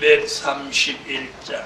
231장.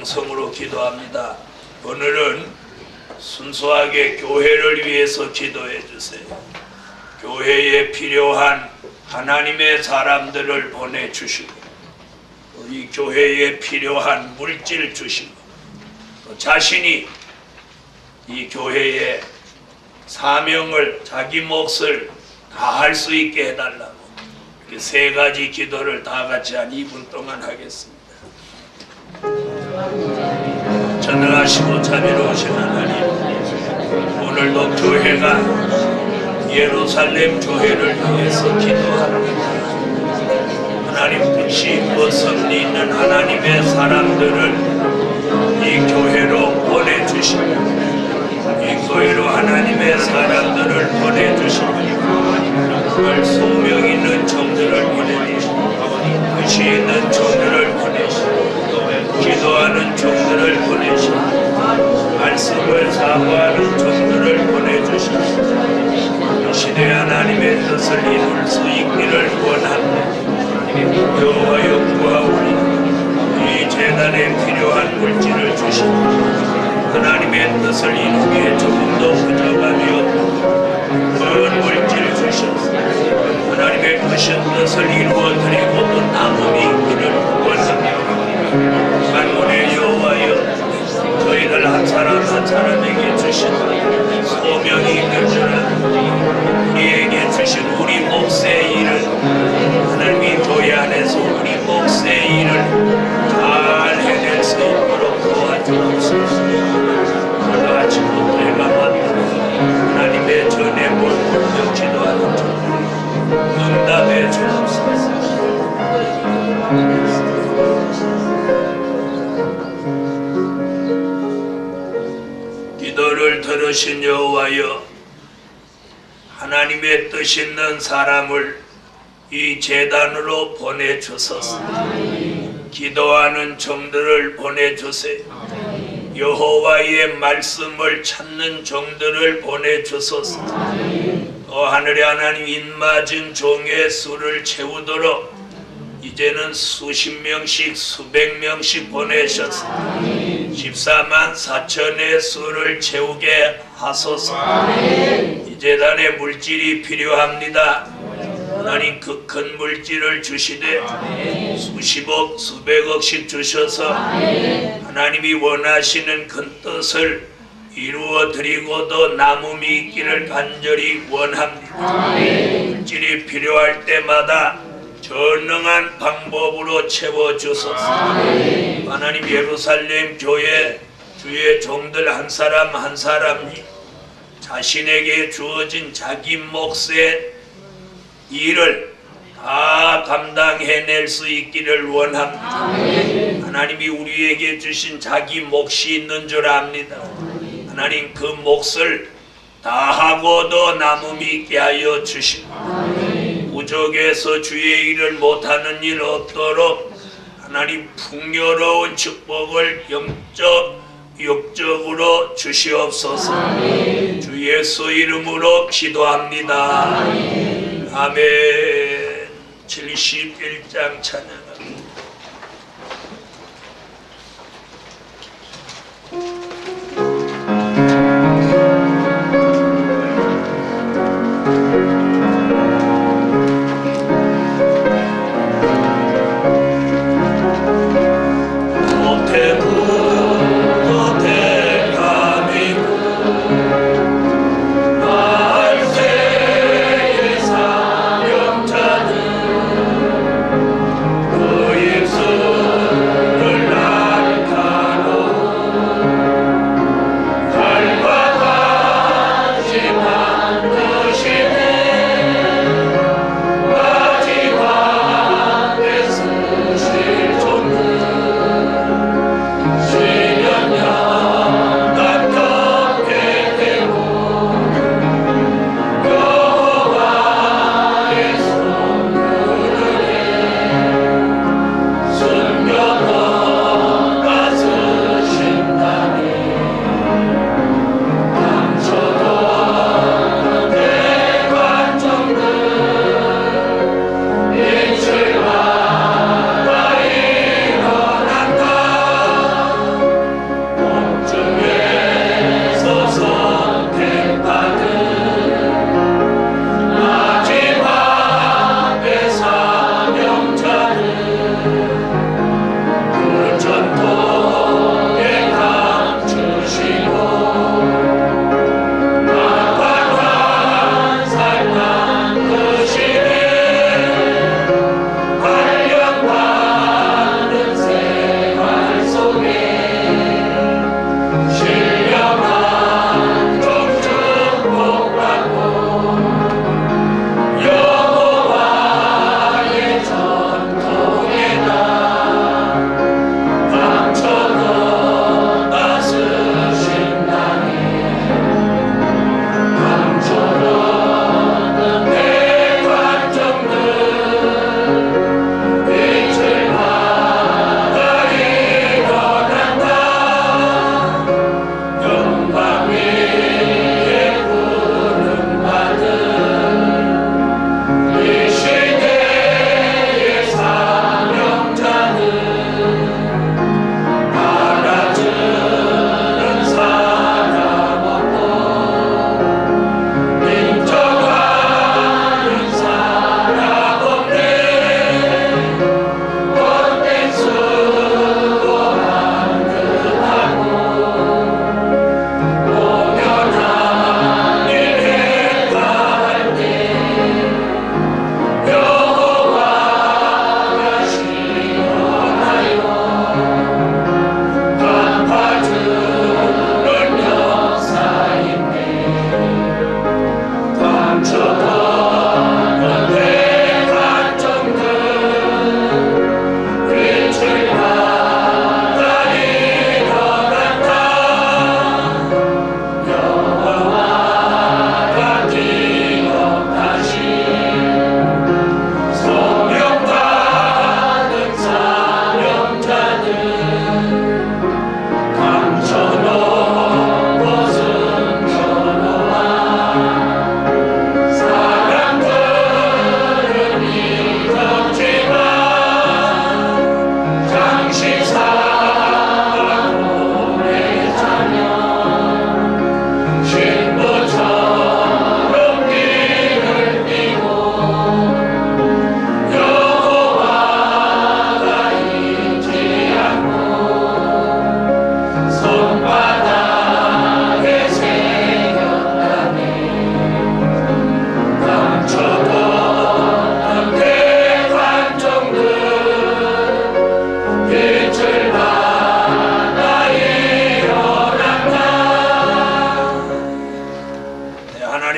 통성으로 기도합니다. 오늘은 순수하게 교회를 위해서 기도해 주세요. 교회에 필요한 하나님의 사람들을 보내주시고 이 교회에 필요한 물질 주시고 또 자신이 이 교회의 사명을 자기 몫을 다할 수 있게 해달라고 이렇게 세 가지 기도를 다 같이 한 2분 동안 하겠습니다. 전능하시고 자비로우신 하나님, 오늘도 교회가 예루살렘 교회를 위해서 기도합니다. 하나님 뜻이 섭리 있는 하나님의 사람들을 이 교회로 보내주시고 이 교회로 하나님의 사람들을 보내주시고 정말 소명 있는 종들을 보내주시고 뜻이 있는 종들을 보내주시고 기도하는 종들을 보내시고 말씀 말씀을 사모하는 종들을 보내주시옵소서. 이 시대 하나님의 뜻을 이룰 수 있기를 원합니다. 여호와여 구하오니 이 재단에 필요한 물질을 주시고 하나님의 뜻을 이루기에 조금 더 부족함이 없고 큰 물질을 주셔서 하나님의 크신 뜻을 이루어드리고 또 남음이 있기를 원합니다. 만군의 여호와여 저희들 한 사람 한 사람에게 주신 소명이 있는 줄 알고 우리에게 주신 우리 몫의 일을 하나님이 교회 안에서 우리 몫의 일을 잘 해낼 수 있도록 도와주옵소서. 오늘도 아침부터 해가 맞도록 하나님의 전에 몰골며 기도하는 중 응답해 주옵소서. 기도를 들으신 여호와여 하나님의 뜻 있는 사람을 이 제단으로 보내주소서. 기도하는 종들을 보내주세요. 여호와의 말씀을 찾는 종들을 보내주소서. 하늘의 하나님 입맞은 종의 수를 채우도록 이제는 수십 명씩 수백 명씩 보내셔서 14만 4천의 수를 채우게 하소서. 이 재단에 물질이 필요합니다. 하나님 그 큰 물질을 주시되 수십억 수백억씩 주셔서 하나님이 원하시는 큰 뜻을 이루어 드리고도 남음이 있기를 간절히 원합니다. 물질이 필요할 때마다 전능한 방법으로 채워주소서. 하나님 예루살렘 교회 주의 종들 한 사람 한 사람이 자신에게 주어진 자기 몫의 일을 다 감당해낼 수 있기를 원합니다. 하나님이 우리에게 주신 자기 몫이 있는 줄 압니다. 하나님 그 몫을 다하고도 남음이 있게 하여 주시고 부족해서 주의 일을 못하는 일 없도록 하나님 풍요로운 축복을 육적으로 주시옵소서. 주 예수 이름으로 기도합니다. 아멘. 71장 찬양합니다. 그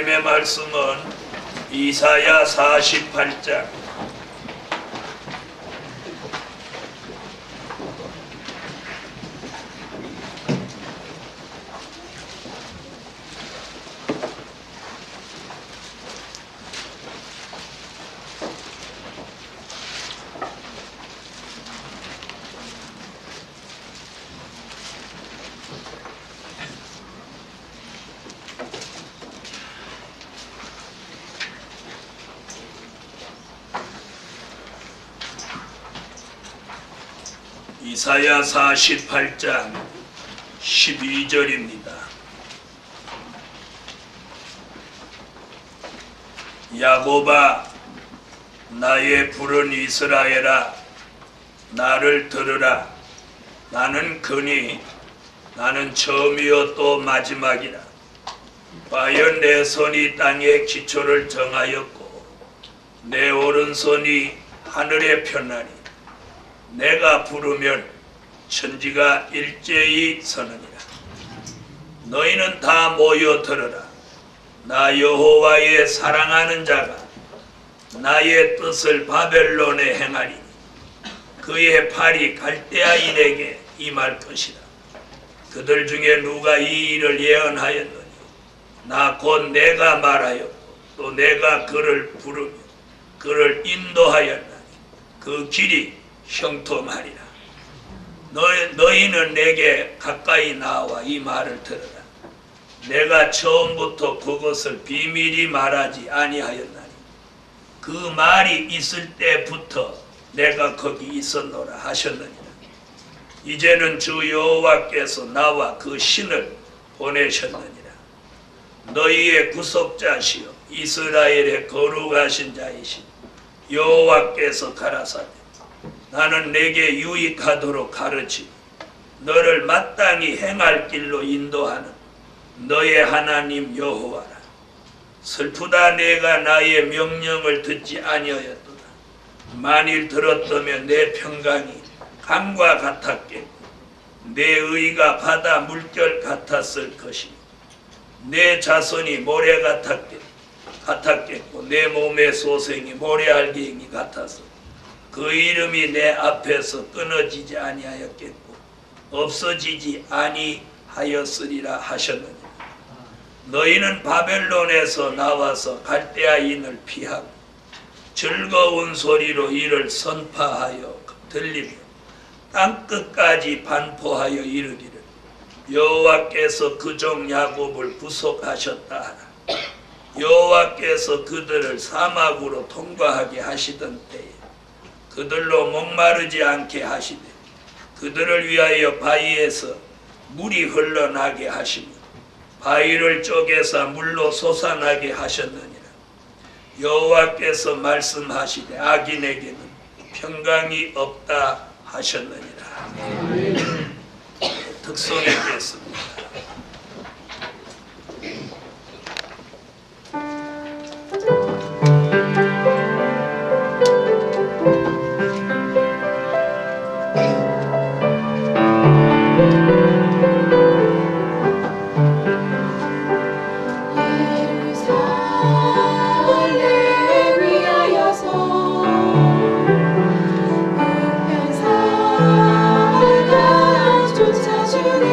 하나님의 말씀은 이사야 48장 이사야 48장 12절입니다. 야곱아, 나의 부른 이스라엘아, 나를 들으라. 나는 그니 나는 처음이요 또 마지막이라. 과연 내 손이 땅에 기초를 정하였고 내 오른손이 하늘에 폈나니 내가 부르면 천지가 일제히 서느니라. 너희는 다 모여 들으라. 나 여호와의 사랑하는 자가 나의 뜻을 바벨론에 행하리니 그의 팔이 갈대아인에게 임할 것이다. 그들 중에 누가 이 일을 예언하였느니 나 곧 내가 말하였고 또 내가 그를 부르며 그를 인도하였나니 그 길이 형통하리라. 너희는 내게 가까이 나와 이 말을 들으라. 내가 처음부터 그것을 비밀히 말하지 아니하였나니 그 말이 있을 때부터 내가 거기 있었노라 하셨느니라. 이제는 주 여호와께서 나와 그 신을 보내셨느니라. 너희의 구속자시여 이스라엘의 거룩하신 자이신 여호와께서 가라사대 나는 내게 유익하도록 가르치고 너를 마땅히 행할 길로 인도하는 너의 하나님 여호와라. 슬프다 내가 나의 명령을 듣지 아니하였도다. 만일 들었다면 내 평강이 강과 같았겠고 내 의가 바다 물결 같았을 것이며 내 자손이 모래 같았겠고 내 몸의 소생이 모래알갱이 같아서 그 이름이 내 앞에서 끊어지지 아니하였겠고 없어지지 아니하였으리라 하셨느니라. 너희는 바벨론에서 나와서 갈대아인을 피하고 즐거운 소리로 이를 선파하여 들리며 땅끝까지 반포하여 이르기를 여호와께서 그종 야곱을 구속하셨다 하라. 여호와께서 그들을 사막으로 통과하게 하시던 때에 그들로 목마르지 않게 하시되 그들을 위하여 바위에서 물이 흘러나게 하시며 바위를 쪼개서 물로 솟아나게 하셨느니라. 여호와께서 말씀하시되 악인에게는 평강이 없다 하셨느니라. 특송했겠습니다. 쫓아주네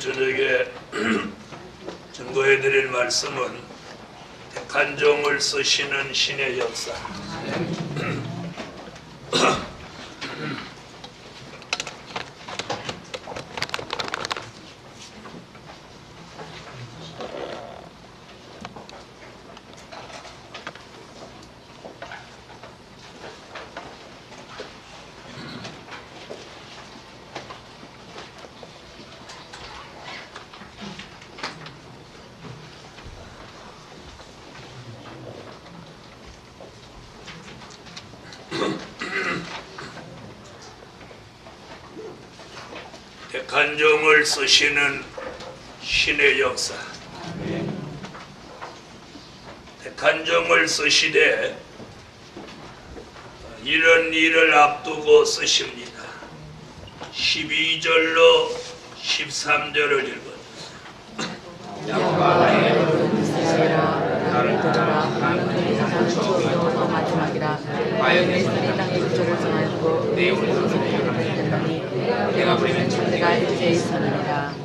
저녁에 증거해드릴 말씀은 택한 종을 쓰시는 신의 역사. 택한 종을 쓰시는 신의 역사. 택한 종을 쓰시되 이런 일을 앞두고 쓰십니다. 12절로 13절을 읽어주세요. 나를 따라 나는 세상 처음부터 마지막이라. 과연 내 손이 땅의 기초를 정하였고 내 오른손을 일어났더니 내가 부리는 천지가 일제히 있었느니라.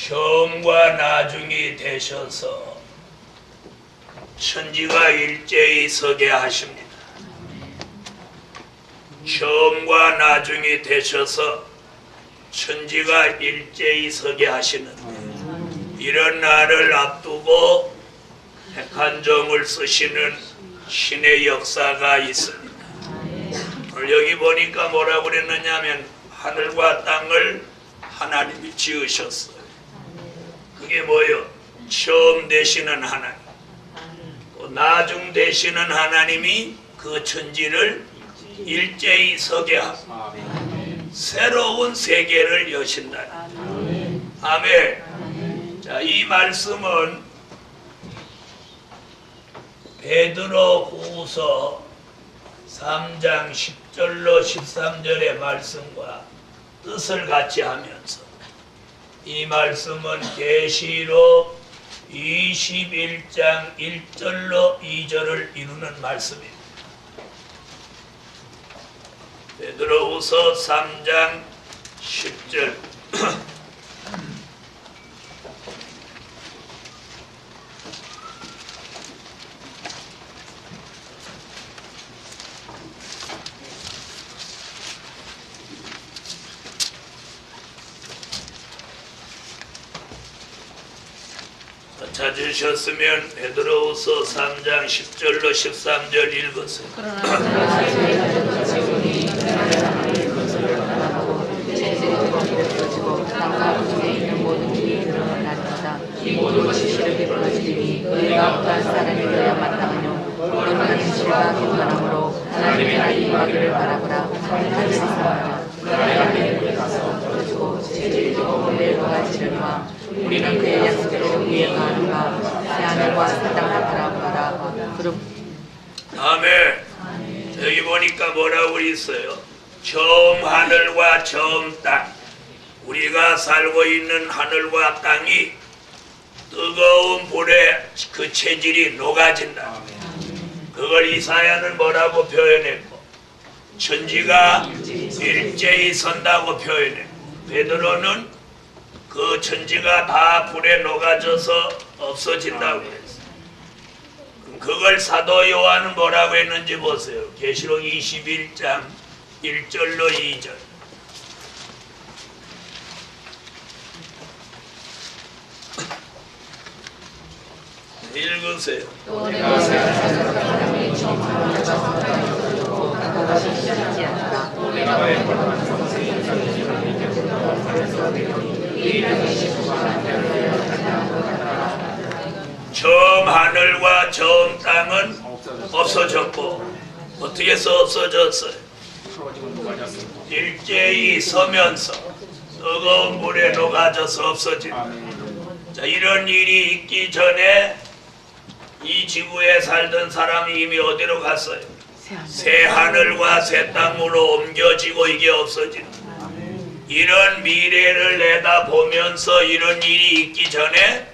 처음과 나중이 되셔서 천지가 일제히 서게 하십니다. 처음과 나중이 되셔서 천지가 일제히 서게 하시는데 이런 날을 앞두고 택한 종을 쓰시는 신의 역사가 있습니다. 오늘 여기 보니까 뭐라고 그랬느냐면 하늘과 땅을 하나님이 지으셨어요. 그게 뭐예요? 처음 되시는 하나님, 또 나중 되시는 하나님이 그 천지를 일제히 서게 하고 새로운 세계를 여신다. 아멘. 자, 이 말씀은 베드로후서 3장 10절로 13절의 말씀과 뜻을 같이 하면서 이 말씀은 계시록 21장 1절로 2절을 이루는 말씀입니다. 베드로후서 3장 10절 찾으셨으면 베드로후서 3장 10절로 13절 읽으세요. 이 모든 것이 시력이 벌어지니 너희가 어떠한 사람이 되어야 마땅하뇨. 너희는 실과 경건함으로 하나님의 나라에 임하기를 바라보라. 하늘에서 나라가 내게 가서 떨어지고 체질이고 본래로 가지려니와 우리는 그의 약속대로 위에 가는가 새 하늘과 새 땅을 바라보라. 아멘. 여기 보니까 뭐라고 있어요? 처음 하늘과 처음 땅, 우리가 살고 있는 하늘과 땅이 뜨거운 불에 그 체질이 녹아진다. 그걸 이사야는 뭐라고 표현했고 천지가 일제히 선다고 표현했고 베드로는 그 천지가 다 불에 녹아져서 없어진다고 했어요. 그걸 사도 요한은 뭐라고 했는지 보세요. 계시록 21장 1절로 2절 읽으세요. 또 내가 사람이 처음 하늘과 땅을 떨어지고 그것이 시작하지 않다. 또 내가 처음 하늘과 처음 땅은 없어졌고 어떻게 해서 없어졌어요? 일제히 서면서 뜨거운 물에 녹아져서 없어진다. 자, 이런 일이 있기 전에 이 지구에 살던 사람이 이미 어디로 갔어요? 새 하늘과 새 땅으로 옮겨지고 이게 없어진다. 이런 미래를 내다보면서 이런 일이 있기 전에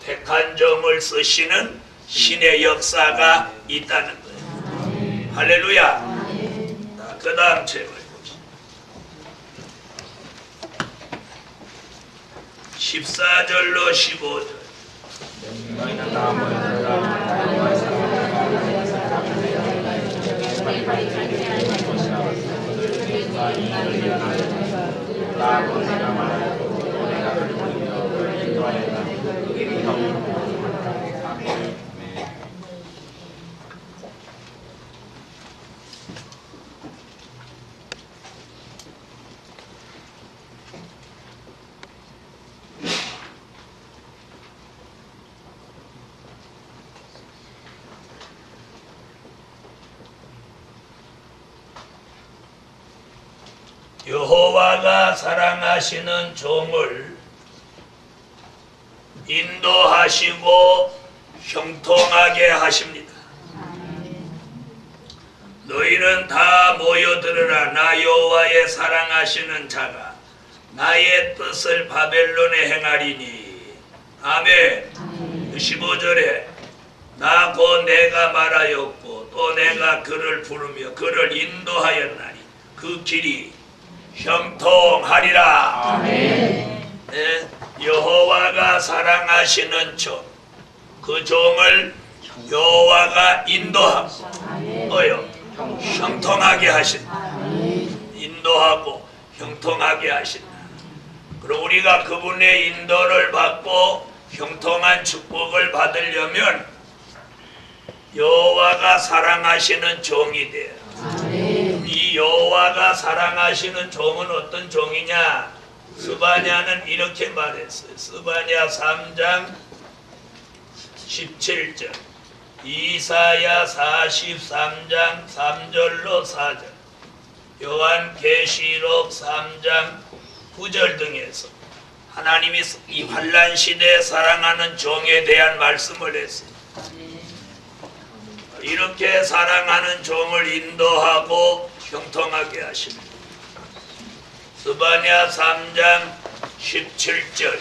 택한 종을 쓰시는 신의 역사가 있다는 거예요. 할렐루야. 그 다음 책을 보시죠. 14절로 15절. 여호와가 사랑하시는 종을 인도하시고 형통하게 하십니다. 너희는 다 모여들으라. 나 여호와의 사랑하시는 자가 나의 뜻을 바벨론에 행하리니. 아멘. 15절에 나 곧 내가 말하였고 또 내가 그를 부르며 그를 인도하였나니 그 길이 형통하리라. 아멘. 네, 여호와가 사랑하시는 종, 그 종을 여호와가 인도하고 형통하게 하신다. 인도하고 형통하게 하신다. 그럼 우리가 그분의 인도를 받고 형통한 축복을 받으려면 여호와가 사랑하시는 종이 돼요. 이 여호와가 사랑하시는 종은 어떤 종이냐? 스바냐는 이렇게 말했어요. 스바냐 3장 17절, 이사야 43장 3절로 4절, 요한계시록 3장 9절 등에서 하나님이 이 환난 시대에 사랑하는 종에 대한 말씀을 했어요. 이렇게 사랑하는 종을 인도하고 형통하게 하십니다. 스바냐 3장 17절.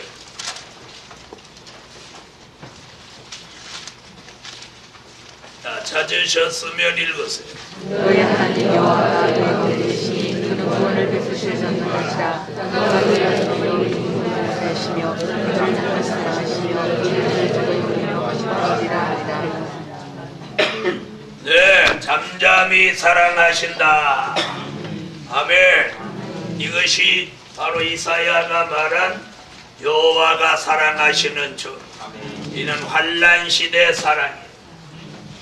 자, 찾으셨으면 읽으세요. 너희 하나님 여호와가 너희 되시니 그는 구원을 베푸실 전능하시라. 너희를 너희 구원을 하시며 그는 착한 사랑하시며 너희를 저희 우리며 하시리라 하리라. 네, 잠잠히 사랑하신다. 아멘. 이것이 바로 이사야가 말한 여호와가 사랑하시는 종. 이는 환난 시대 사랑이에요.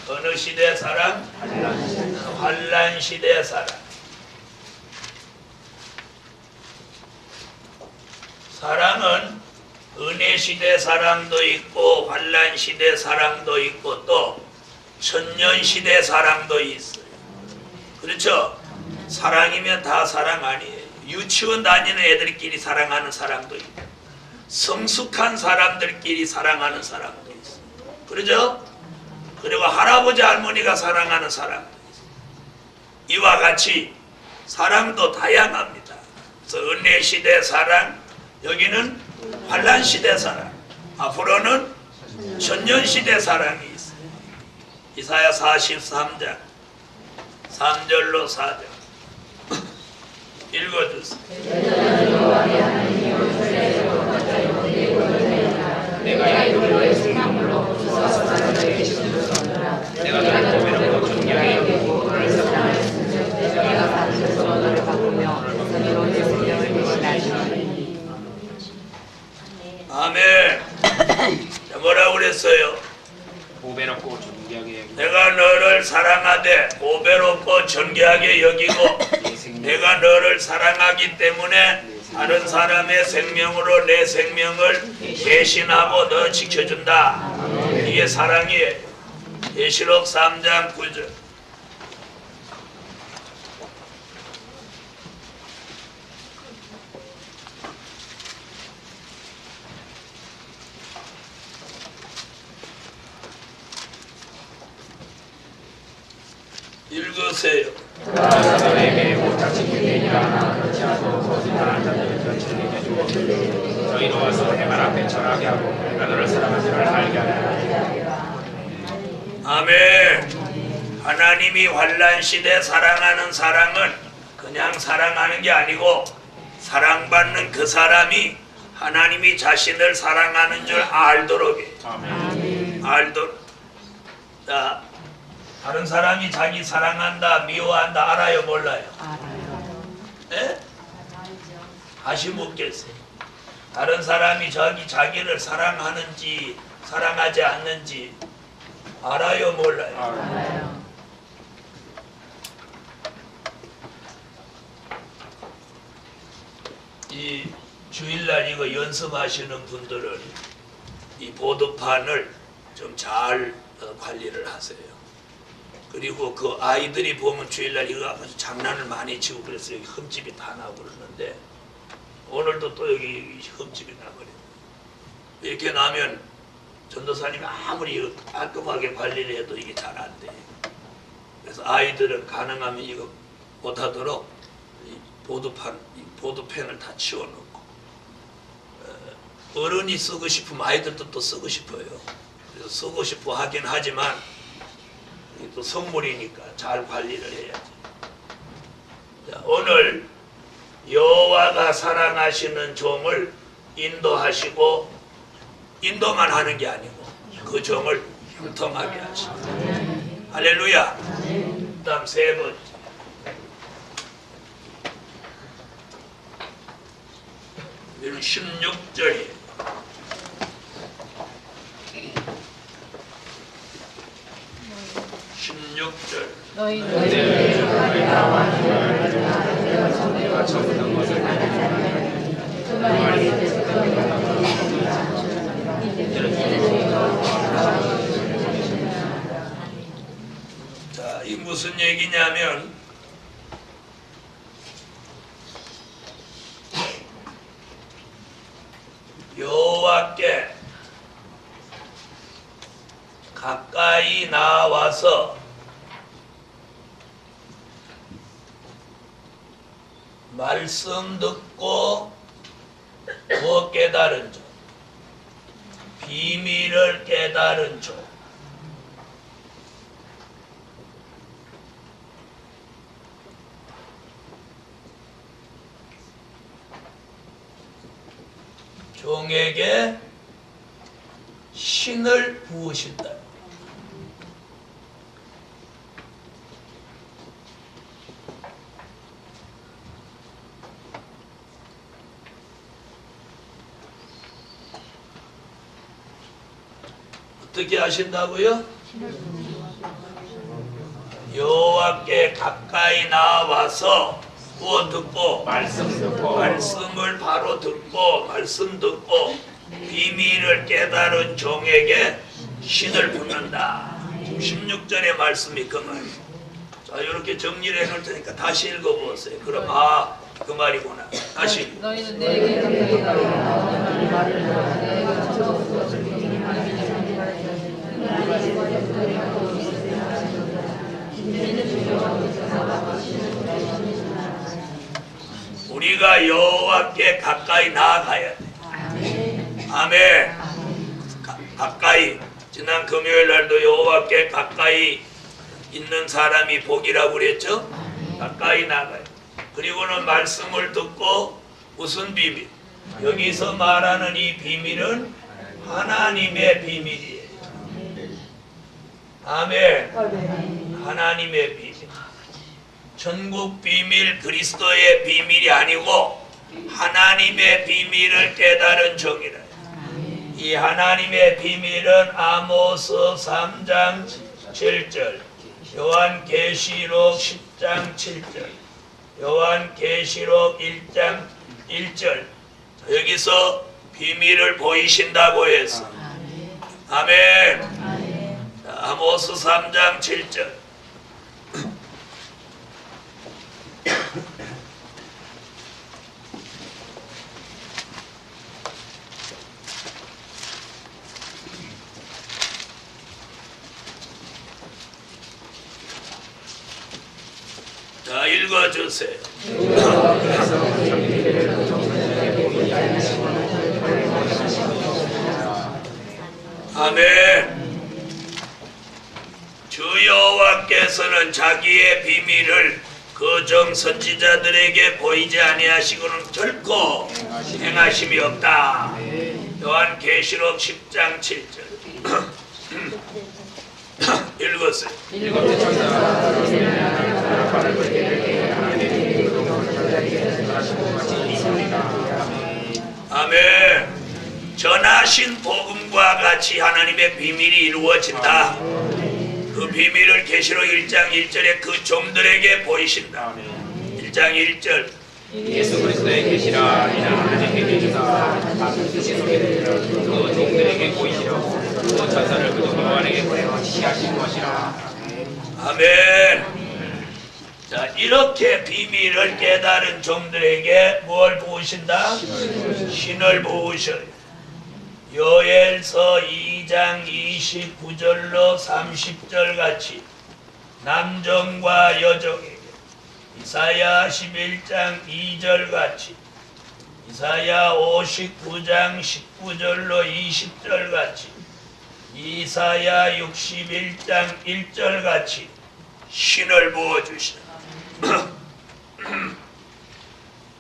어느 시대 사랑? 환난 시대 사랑. 사랑은 은혜 시대 사랑도 있고 환난 시대 사랑도 있고 또 천년 시대 사랑도 있어요. 그렇죠? 사랑이면 다 사랑 아니에요. 유치원 다니는 애들끼리 사랑하는 사랑도 있고 성숙한 사람들끼리 사랑하는 사랑도 있어요. 그렇죠? 그리고 할아버지 할머니가 사랑하는 사랑도 있어요. 이와 같이 사랑도 다양합니다. 그래서 은혜 시대 사랑, 여기는 환난 시대 사랑, 앞으로는 천년 시대 사랑이 있어요. 이사야 43장 3절로 4절 읽어주세요. 내가 이들의 생명으로 수고하는 너희의 시주소서라. 내가 너를 보배롭고 존귀하게 여기고 너를 사랑하였으며 내가 사는 것으로 너를 바꾸며 너로 내 생명을 대신하시니. 아멘. 자, 뭐라고 그랬어요? 보배롭고 존귀하게 내가 너를 사랑하되 보배롭고 존귀하게 여기고 내가 너를 사랑하기 때문에 다른 사람의 생명으로 내 생명을 대신하고 너 지켜준다. 이게 사랑이에요. 계시록 3장 9절. 읽으세요. 그가 너에게 곧 자칭 유대인이라 하나 그렇지 않고 거짓말하는 자들을 견치를 내주고 저희로 와서 해말 앞에 절하게 하고 내가 너를 사랑하는 줄 알게 하리라. 아멘. 하나님이 환난시대 사랑하는 사랑은 그냥 사랑하는 게 아니고 사랑받는 그 사람이 하나님이 자신을 사랑하는 줄 알도록 해. 알도록. 자, 다른 사람이 자기 사랑한다, 미워한다 알아요, 몰라요? 알아요. 예? 다시 묻겠어요. 다른 사람이 자기를 사랑하는지 사랑하지 않는지 알아요, 몰라요? 알아요. 이 주일날 이거 연습하시는 분들은 이 보드판을 좀 잘 관리를 하세요. 그리고 그 아이들이 보면 주일날 이거 앞에서 장난을 많이 치고 그래서 여기 흠집이 다 나고 그러는데 오늘도 또 여기 흠집이 나버려요. 이렇게 나면 전도사님이 아무리 이거 깔끔하게 관리를 해도 이게 잘 안 돼요. 그래서 아이들은 가능하면 이거 못하도록 이 보드펜을 다 치워놓고 어른이 쓰고 싶으면 아이들도 또 쓰고 싶어요. 그래서 쓰고 싶어 하긴 하지만 또 선물이니까 잘 관리를 해야지. 자, 오늘 여호와가 사랑하시는 종을 인도하시고 인도만 하는 게 아니고 그 종을 형통하게 하시고 할렐루야. 그 다음 세 번째 이는 16절이에요. 16절 너희는 나와 내가 전에와 처음부터 것을 그 말이 자, 이 무슨 얘기냐면 여호와께 가까이 나와서 말씀 듣고 더 깨달은 종, 비밀을 깨달은 종. 종에게 신을 부으신다. 어떻게 하신다고요? 여호와께 가까이 나와서 구워 듣고 말씀을 바로 듣고 말씀 듣고 비밀을 깨달은 종에게 신을 붓는다. 16절의 말씀이 그 말이에요. 자, 이렇게 정리를 해놓을 테니까 다시 읽어보세요. 그럼 그 말이구나. 다시. 너희는 내게 가까이 나와 너희 말을 들어 내가 처음 것을 우리가 여호와께 가까이 나아가야 돼. 아멘. 가까이. 지난 금요일 날도 여호와께 가까이 있는 사람이 복이라고 그랬죠? 가까이 나가요. 그리고는 말씀을 듣고 무슨 비밀? 여기서 말하는 이 비밀은 하나님의 비밀이에요. 아멘. 하나님의 비밀. 천국 비밀, 그리스도의 비밀이 아니고 하나님의 비밀을 깨달은 종이라. 이 하나님의 비밀은 아모스 3장 7절, 요한계시록 10장 7절, 요한계시록 1장 1절. 여기서 비밀을 보이신다고 했어. 아멘. 아모스 3장 7절. 자, 읽어주세요. 아멘. 주 여호와께서는 자기의 비밀을 그정 선지자들에게 보이지 아니하시고는 결코 행하심이 없다. 요한계시록 10장 7절. 읽었어요. 아멘. 전하신 복음과 같이 하나님의 비밀이 이루어진다. 그 비밀을 계시록 1장 1절에 그 종들에게 보이신다. 1장 1절. 예수 그리스도의 계시라 이는 하나님께 계시사 그 뜻이 소개되리라 그 종들에게 보이시려 그 천사를 그 종들에게 보내어 지시하신 것이라. 아멘. 자, 이렇게 비밀을 깨달은 종들에게 뭘 부으신다? 신을 부으셔요. 요엘서 2장 29절로 30절 같이 남종과 여종에게, 이사야 11장 2절 같이, 이사야 59장 19절로 20절 같이, 이사야 61장 1절 같이 신을 부어주신다.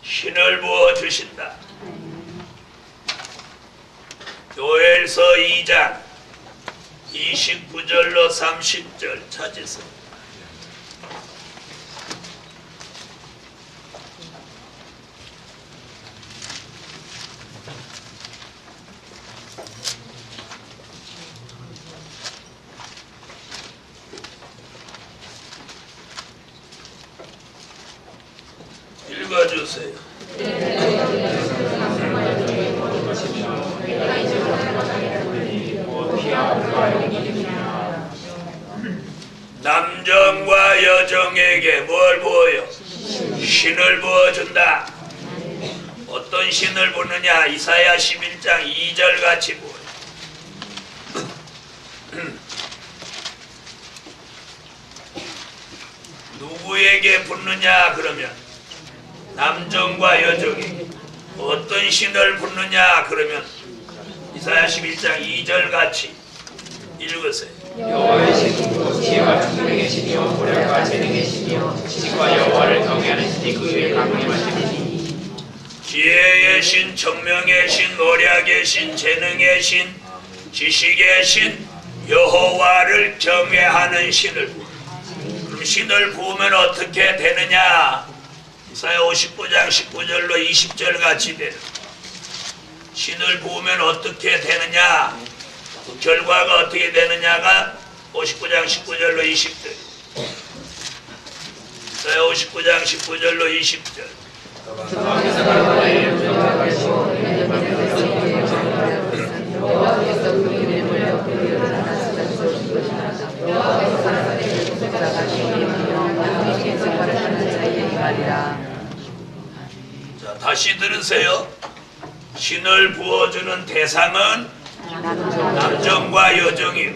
신을 부어주신다. 요엘서 2장 29절로 30절 찾으세요. 읽어주세요. 남정과 여정에게 뭘 부어요? 신을 부어준다. 어떤 신을 부느냐? 이사야 11장 2절 같이 부어요. 누구에게 붙느냐 그러면 남정과 여정에게. 어떤 신을 붙느냐 그러면 이사야 11장 2절 같이 읽으세요. 여호와의 신은 지혜와 충성의 신이요 모략과 재능의 신이요 지식과 여호와를 경외하는 신이 그 위에 강림하시니. 지혜의 신, 청명의 신, 모략의 신, 재능의 신, 지식의 신, 여호와를 경외하는 신을 부어. 그럼 신을 부으면 어떻게 되느냐? 이사야 59장 19절로 20절 같이 되는. 신을 부으면 어떻게 되느냐? 그 결과가 어떻게 되느냐가 59장 19절로 20절. 이사야 59장 19절로 20절. 자, 다시 들으세요. 신을 부어주는 대상은 남정과 여정이요.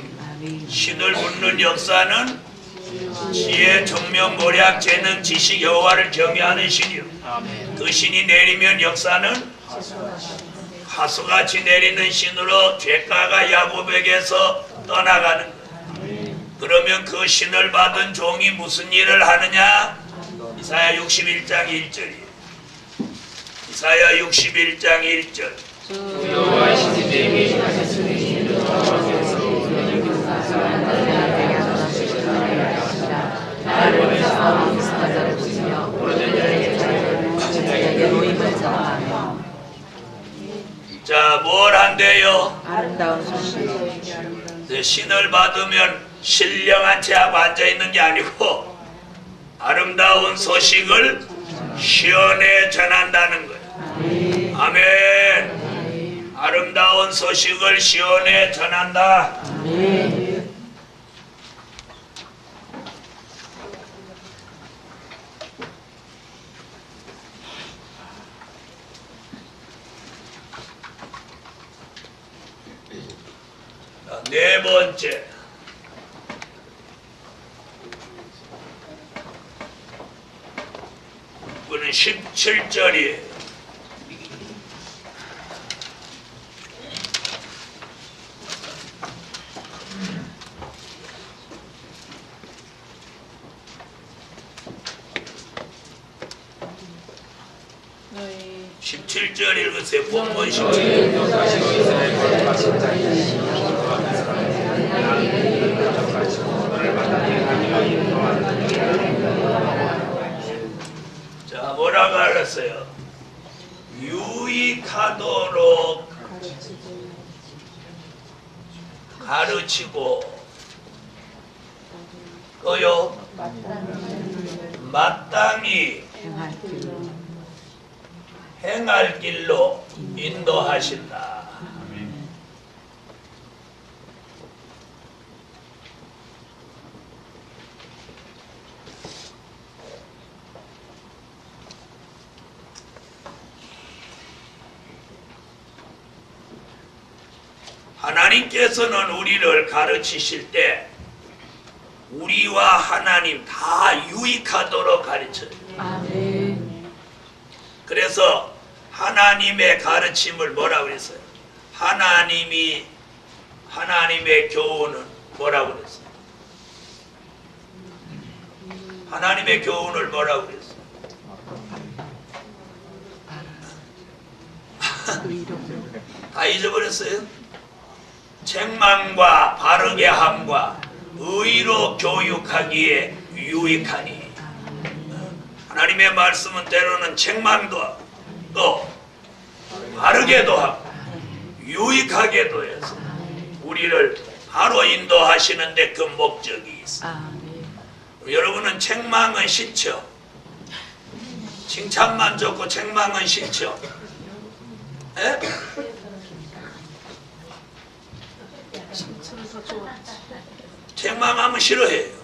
신을 붓는 역사는 지혜, 청명, 모략, 재능, 지식, 여호와를 경외하는 신이요. 그 신이 내리면 역사는 하수같이 내리는 신으로 죄가가 야곱에게서 떠나가는 거예요. 그러면 그 신을 받은 종이 무슨 일을 하느냐? 이사야 61장 1절이에요. 이사야 61장 1절. 여호와의 신이 내게 하셨으니 나를 보내사 싸움을 승하자를 부시며 모르는 자에게 자기에게 노임을 정하며. 자, 뭘 한대요? 아름다운 소식. 신을 받으면 신령한 채하고 앉아있는 게 아니고 아름다운 소식을 시온에 전한다는 거예요. 아멘. 아름다운 소식을 시온에 전한다. 네 번째, 우리는 17절이에요. 너희 17절 읽으세요. 본문 17절. 자, 뭐라고 알았어요? 유익하도록 가르치고 또요 마땅히 행할 길로 행할 길로 인도하신다. 하나님께서는 우리를 가르치실 때 우리와 하나님 다 유익하도록 가르쳐요. 아멘. 그래서 하나님의 가르침을 뭐라고 그랬어요? 하나님의 교훈은 뭐라고 그랬어요? 하나님의 교훈을 뭐라고 그랬어요? 다 잊어버렸어요? 책망과 바르게 함과 의로 교육하기에 유익하니. 하나님의 말씀은 때로는 책망도 하고 또 바르게도 하고 유익하게도 해서 우리를 바로 인도하시는데 그 목적이 있어요. 여러분은 책망은 싫죠? 칭찬만 좋고 책망은 싫죠? 에? 책망하면 싫어해요.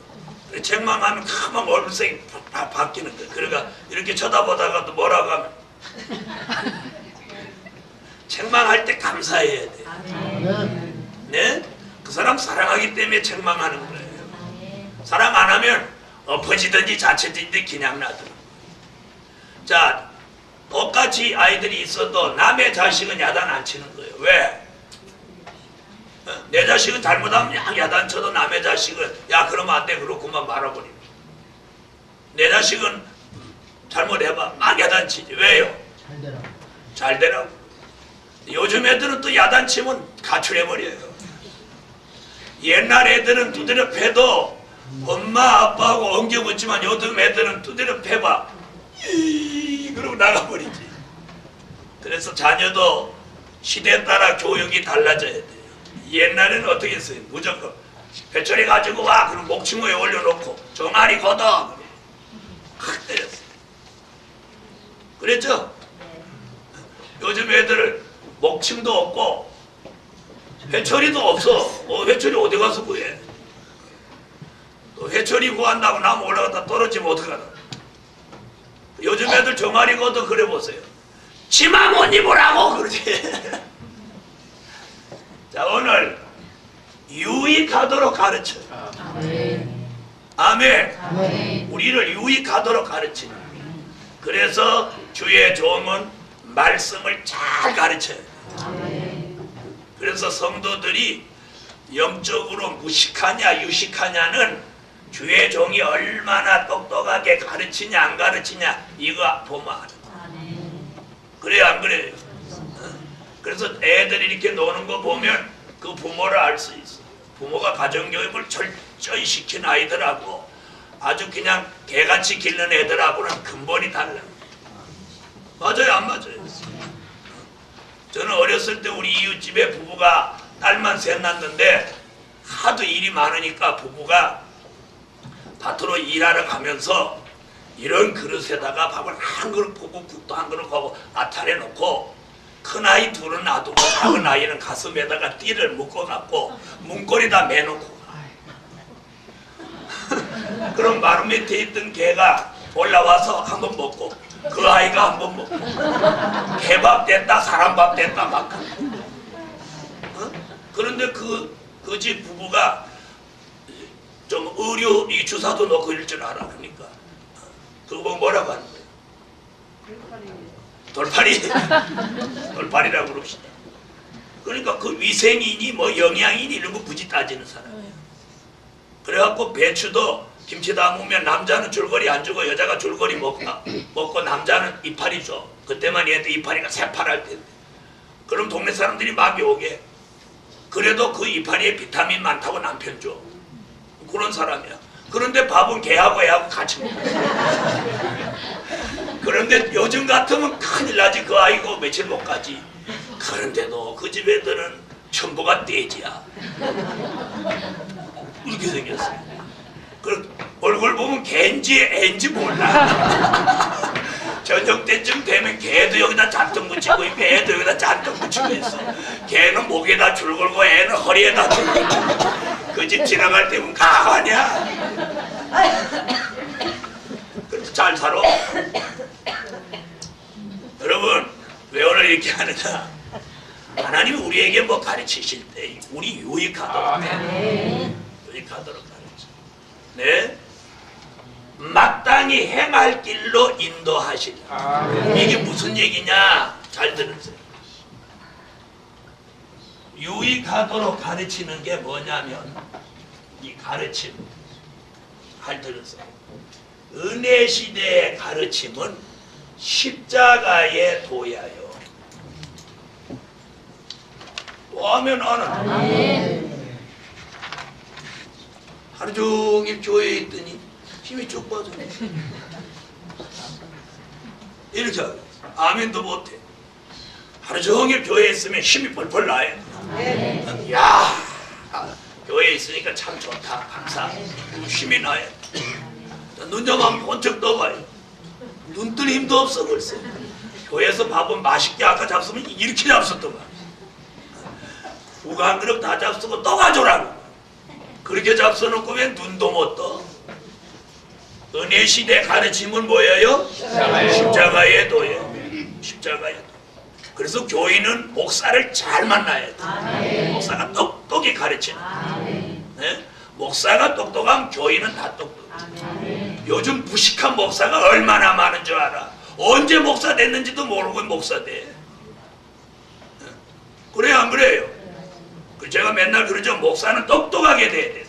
책망하면 가만 얼굴색이 바뀌는 거예요. 그러니까 이렇게 쳐다보다가도 뭐라고 하면 책망할 때 감사해야 돼요. 네? 그 사람 사랑하기 때문에 책망하는 거예요. 사랑 안 하면 엎어지든지 자체든지 그냥 놔두는. 자, 똑같이 아이들이 있어도 남의 자식은 야단 안 치는 거예요. 왜? 내 자식은 잘못하면 야단 쳐도 남의 자식은 야 그러면 안 돼 그렇구만 말아버리고, 내 자식은 잘못해봐 막 야단 치지. 왜요? 잘 되라고. 요즘 애들은 또 야단 치면 가출해버려요. 옛날 애들은 두드려 패도 엄마 아빠하고 엉겨붙지만 요즘 애들은 두드려 패봐 그러고 나가버리지. 그래서 자녀도 시대에 따라 교육이 달라져야 돼요. 옛날에는 어떻게 했어요? 무조건 배철이 가지고 와 그럼 목침모에 올려놓고 정아리 걷어 확 때렸어요. 그랬죠? 요즘 애들은 목침도 없고 회초리도 없어. 회초리 어디 가서 구해? 또 회초리 구한다고 나무 올라가다 떨어지면 어떡하나? 요즘 애들 정아리 걷어 그래 보세요. 치마 못 입으라고 그러지. 자, 오늘 유익하도록 가르쳐요. 아멘. 아멘. 우리를 유익하도록 가르치는. 그래서 주의 종은 말씀을 잘 가르쳐요. 그래서 성도들이 영적으로 무식하냐 유식하냐는 주의 종이 얼마나 똑똑하게 가르치냐 안 가르치냐 이거 보면 알아요. 그래요 안 그래요? 그래서 애들이 이렇게 노는 거 보면 그 부모를 알 수 있어. 부모가 가정교육을 철저히 시킨 아이들하고 아주 그냥 개같이 기르는 애들하고는 근본이 달라. 맞아요 안 맞아요? 저는 어렸을 때 우리 이웃집에 부부가 딸만 셋 낳았는데 하도 일이 많으니까 부부가 밭으로 일하러 가면서 이런 그릇에다가 밥을 한 그릇 붓고 국도 한 그릇 하고 아탈해 놓고 큰아이 둘은 놔두고 작은 아이는 가슴에다가 띠를 묶어갖고 문고리다 매놓고 그럼 마루 밑에 있던 개가 올라와서 한 번 먹고 그 아이가 한 번 먹고 개밥 됐다 사람밥 됐다 막. 그런데 그 집 부부가 좀 의료 이 주사도 넣고 이럴 줄 알아. 그러니까 그거 뭐라고 하는 거예요? 돌팔이라고 그럽시다. 그러니까 그 위생이니 뭐 영양이니 이런 거 굳이 따지는 사람이에요. 그래갖고 배추도 김치 담으면 남자는 줄거리 안 주고 여자가 줄거리 먹고 남자는 이파리 줘. 그때만 얘한테 이파리가 새파랄 텐데. 그럼 동네 사람들이 막 욕해. 그래도 그 이파리에 비타민 많다고 남편 줘. 그런 사람이야. 그런데 밥은 걔하고 애하고 같이 먹어. 그런데 요즘 같으면 큰일 나지. 그 아이고 며칠 못 가지. 그런데도 그 집 애들은 전부가 떼지야. 이렇게 생겼어요. 그 얼굴 보면 걔인지 애인지 몰라. 저녁 때쯤 되면 걔도 여기다 잔뜩 묻히고 있고 애도 여기다 잔뜩 묻히고 있어. 걔는 목에다 줄 걸고 애는 허리에다 줄 걸고. 그 집 지나갈 때면 가하냐. 그래서 잘 살아. 여러분 왜 오늘 이렇게 하느냐. 하나님이 우리에게 뭐 가르치실 때 우리 유익하도록 유익하도록 가르쳐. 네? 마땅히 행할 길로 인도하시라. 이게 무슨 얘기냐? 잘 들으세요. 유익하도록 가르치는 게 뭐냐면 이 가르침 잘 들으세요. 은혜 시대의 가르침은 십자가에 도야요. 또 하면 하는 하루 종일 교회에 있더니 힘이 쭉 빠져. 이렇게 하고 아멘도 못해. 하루 종일 교회에 있으면 힘이 펄펄 나요. 야, 교회에 있으니까 참 좋다. 감사. 힘이 나요. 눈 좀 한번 번쩍 떠봐요. 눈 뜰 힘도 없어 글쎄. 교회에서 밥은 맛있게 아까 잡수면 이렇게 잡수더만. 우가 한 그릇 다 잡수고 또 가져라고. 그렇게 잡숴놓고 왜 눈도 못 떠? 은혜 시대 가르침은 뭐예요? 십자가에 도예요. 십자가에 도. 그래서 교인은 목사를 잘 만나야 돼. 목사가 똑똑히 가르치는. 네? 목사가 똑똑하면 교인은 다 똑똑해. 요즘 무식한 목사가 얼마나 많은 줄 알아? 언제 목사 됐는지도 모르고 목사 돼. 네? 그래요 안 그래요? 제가 맨날 그러죠. 목사는 똑똑하게 돼야 돼.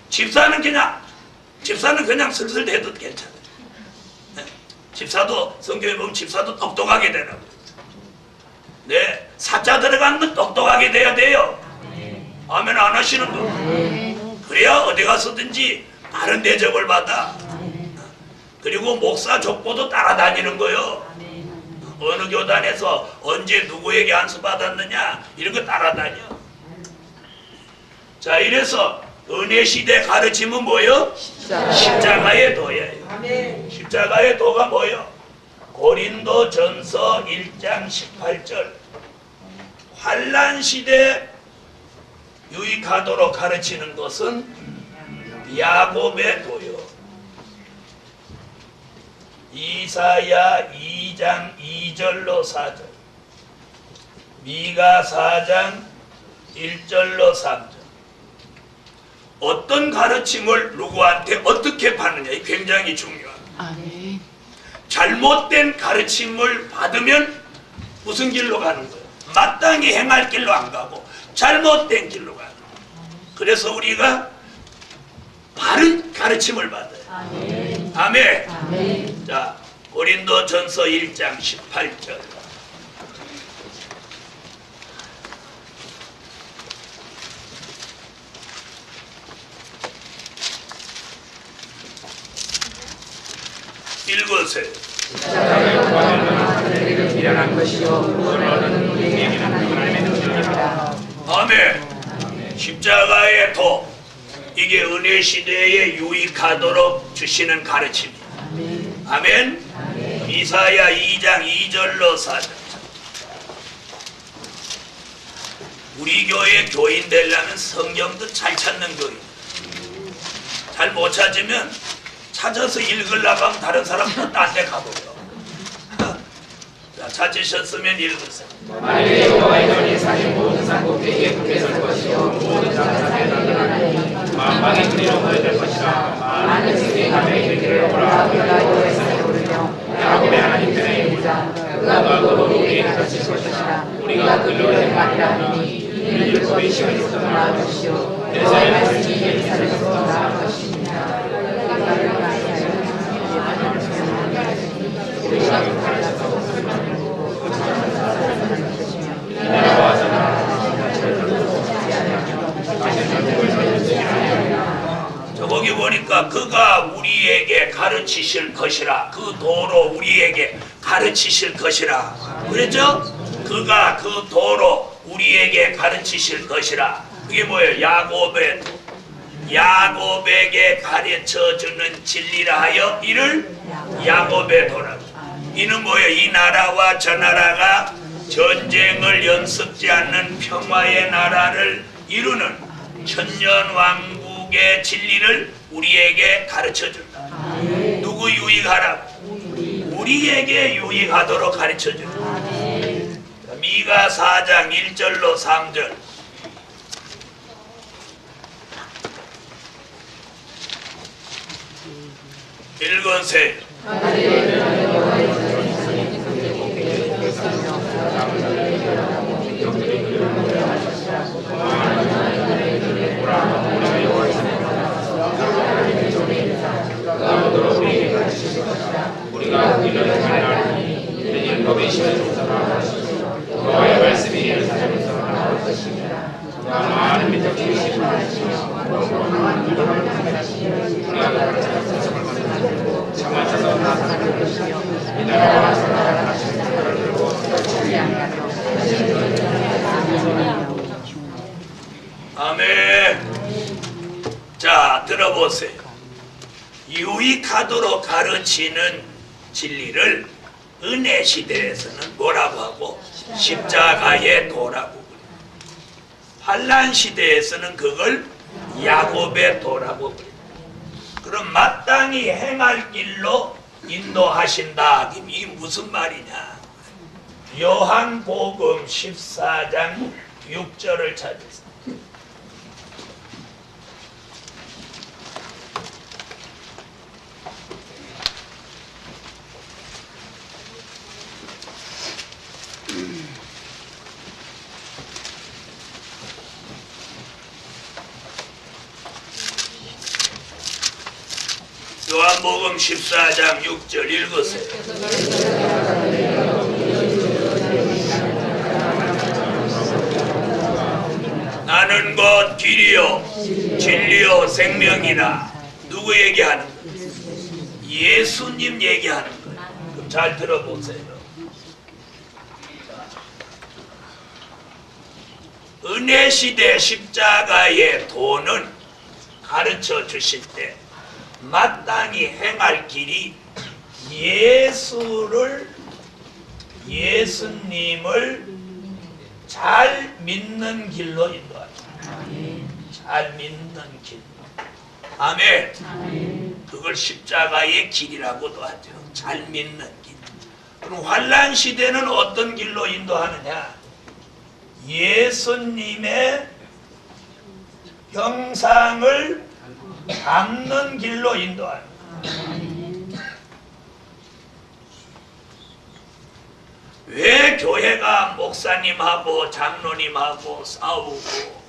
집사는 그냥 슬슬 돼도 괜찮아요. 네? 집사도 성경에 보면 집사도 똑똑하게 되라고. 네, 사자 들어간 건 똑똑하게 돼야 돼요. 아멘 안 하시는 분. 그래야 어디 가서든지 바른 대접을 받아. 그리고 목사 족보도 따라다니는 거요. 어느 교단에서 언제 누구에게 안수 받았느냐 이런 거 따라다녀. 자, 이래서 은혜 시대 가르침은 뭐요? 십자가의 도예요. 십자가의 도가 뭐요? 고린도전서 1장 18절. 환난 시대 유익하도록 가르치는 것은 야곱의 도요. 이사야 2장 2절로 4절. 미가 4장 1절로 3절. 어떤 가르침을 누구한테 어떻게 받느냐 이 굉장히 중요합니다. 잘못된 가르침을 받으면 무슨 길로 가는 거예요? 마땅히 행할 길로 안 가고 잘못된 길로 가는 거예요. 그래서 우리가 바른 가르침을 받아요. 아멘. 자, 고린도전서 1장 18절. 읽으세요. 아멘. 십자가의 도. 이게 은혜 시대에 유익하도록 주시는 가르침이에요. 아멘. 이사야 2장 2절로 4절. 우리 교회 교인 되려면 성경도 잘 찾는 교인. 잘 못 찾으면 찾아서 읽으려고 하면 다른 사람도 딴 데 가보죠. 자, 찾으셨으면 읽으세요. 만일에 여호와의 전이 사신 모든 산곡대기에 굳게 설 것이요 모든 장사에 나타나니 만방의 그리로 모여들 것이라. 많은 세계의 감에 이르기를 오라. 우리가 여호와의 산에 오르며 야곱의 하나님 그가 우리에게 가르치실 것이라. 그 도로 우리에게 가르치실 것이라. 그랬죠? 그가 그 도로 우리에게 가르치실 것이라. 그게 뭐예요? 야곱에게 가르쳐주는 진리라 하여 이를 야곱의 도라고. 이는 뭐예요? 이 나라와 저 나라가 전쟁을 연습지 않는 평화의 나라를 이루는 천년왕국의 진리를 우리에게 가르쳐준다. 누구 유익하라고? 우리에게 유익하도록 가르쳐준다. 미가 4장 1절로 3절 읽으세요. 우리가 우리를 잘하니 이는 법의 심을 조사하라. 너의 말씀이 이를 사정하라. 너가 많은 민족 중심을 하시며 우리가 가르쳐서 참을 자서 나타나는 것이며 이 나라와 저 나라를 하시는 나라를 들고 아멘. 자, 들어보세요. 유익하도록 가르치는 진리를 은혜 시대에서는 뭐라고 하고? 십자가의 도라고 그래요. 환난 시대에서는 그걸 야곱의 도라고 그래요. 그럼 마땅히 행할 길로 인도하신다. 이게 무슨 말이냐? 요한복음 14장 6절을 찾으세요. 요한복음 14장 6절 읽으세요. 나는 곧 길이요 진리요 생명이라. 누구 얘기하는 거예요? 예수님 얘기하는 거예요. 그럼 잘 들어보세요. 은혜 시대 십자가의 도는 가르쳐 주실 때 마땅히 행할 길이 예수님을 잘 믿는 길로 인도하죠. 잘 믿는 길. 아멘. 그걸 십자가의 길이라고도 하죠. 잘 믿는 길. 그럼 환난 시대는 어떤 길로 인도하느냐? 예수님의 형상을 닮는 길로 인도하는. 왜 교회가 목사님하고 장로님하고 싸우고,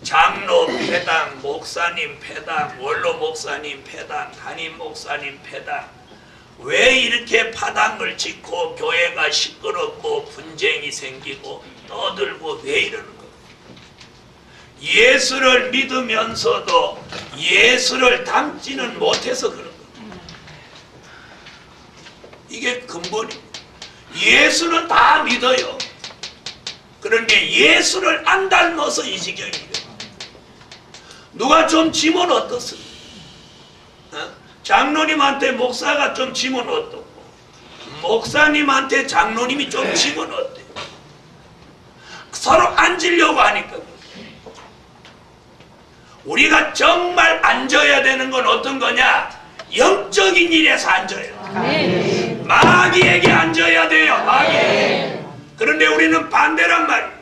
장로 패당, 목사님 패당, 원로 목사님 패당, 담임 목사님 패당, 왜 이렇게 파당을 짓고 교회가 시끄럽고 분쟁이 생기고 떠들고 왜 이러는 거예요? 예수를 믿으면서도 예수를 닮지는 못해서 그런 거예요. 이게 근본입니다. 예수는 다 믿어요. 그런데 예수를 안 닮아서 이 지경이에요. 누가 좀 지면 어떻습니까? 장로님한테 목사가 좀 지면 어떻고, 목사님한테 장로님이 좀 지면 어때요? 서로 앉으려고 하니까. 우리가 정말 앉아야 되는 건 어떤 거냐? 영적인 일에서 앉아요. 아멘. 마귀에게 앉아야 돼요. 마귀에게. 그런데 우리는 반대란 말이에요.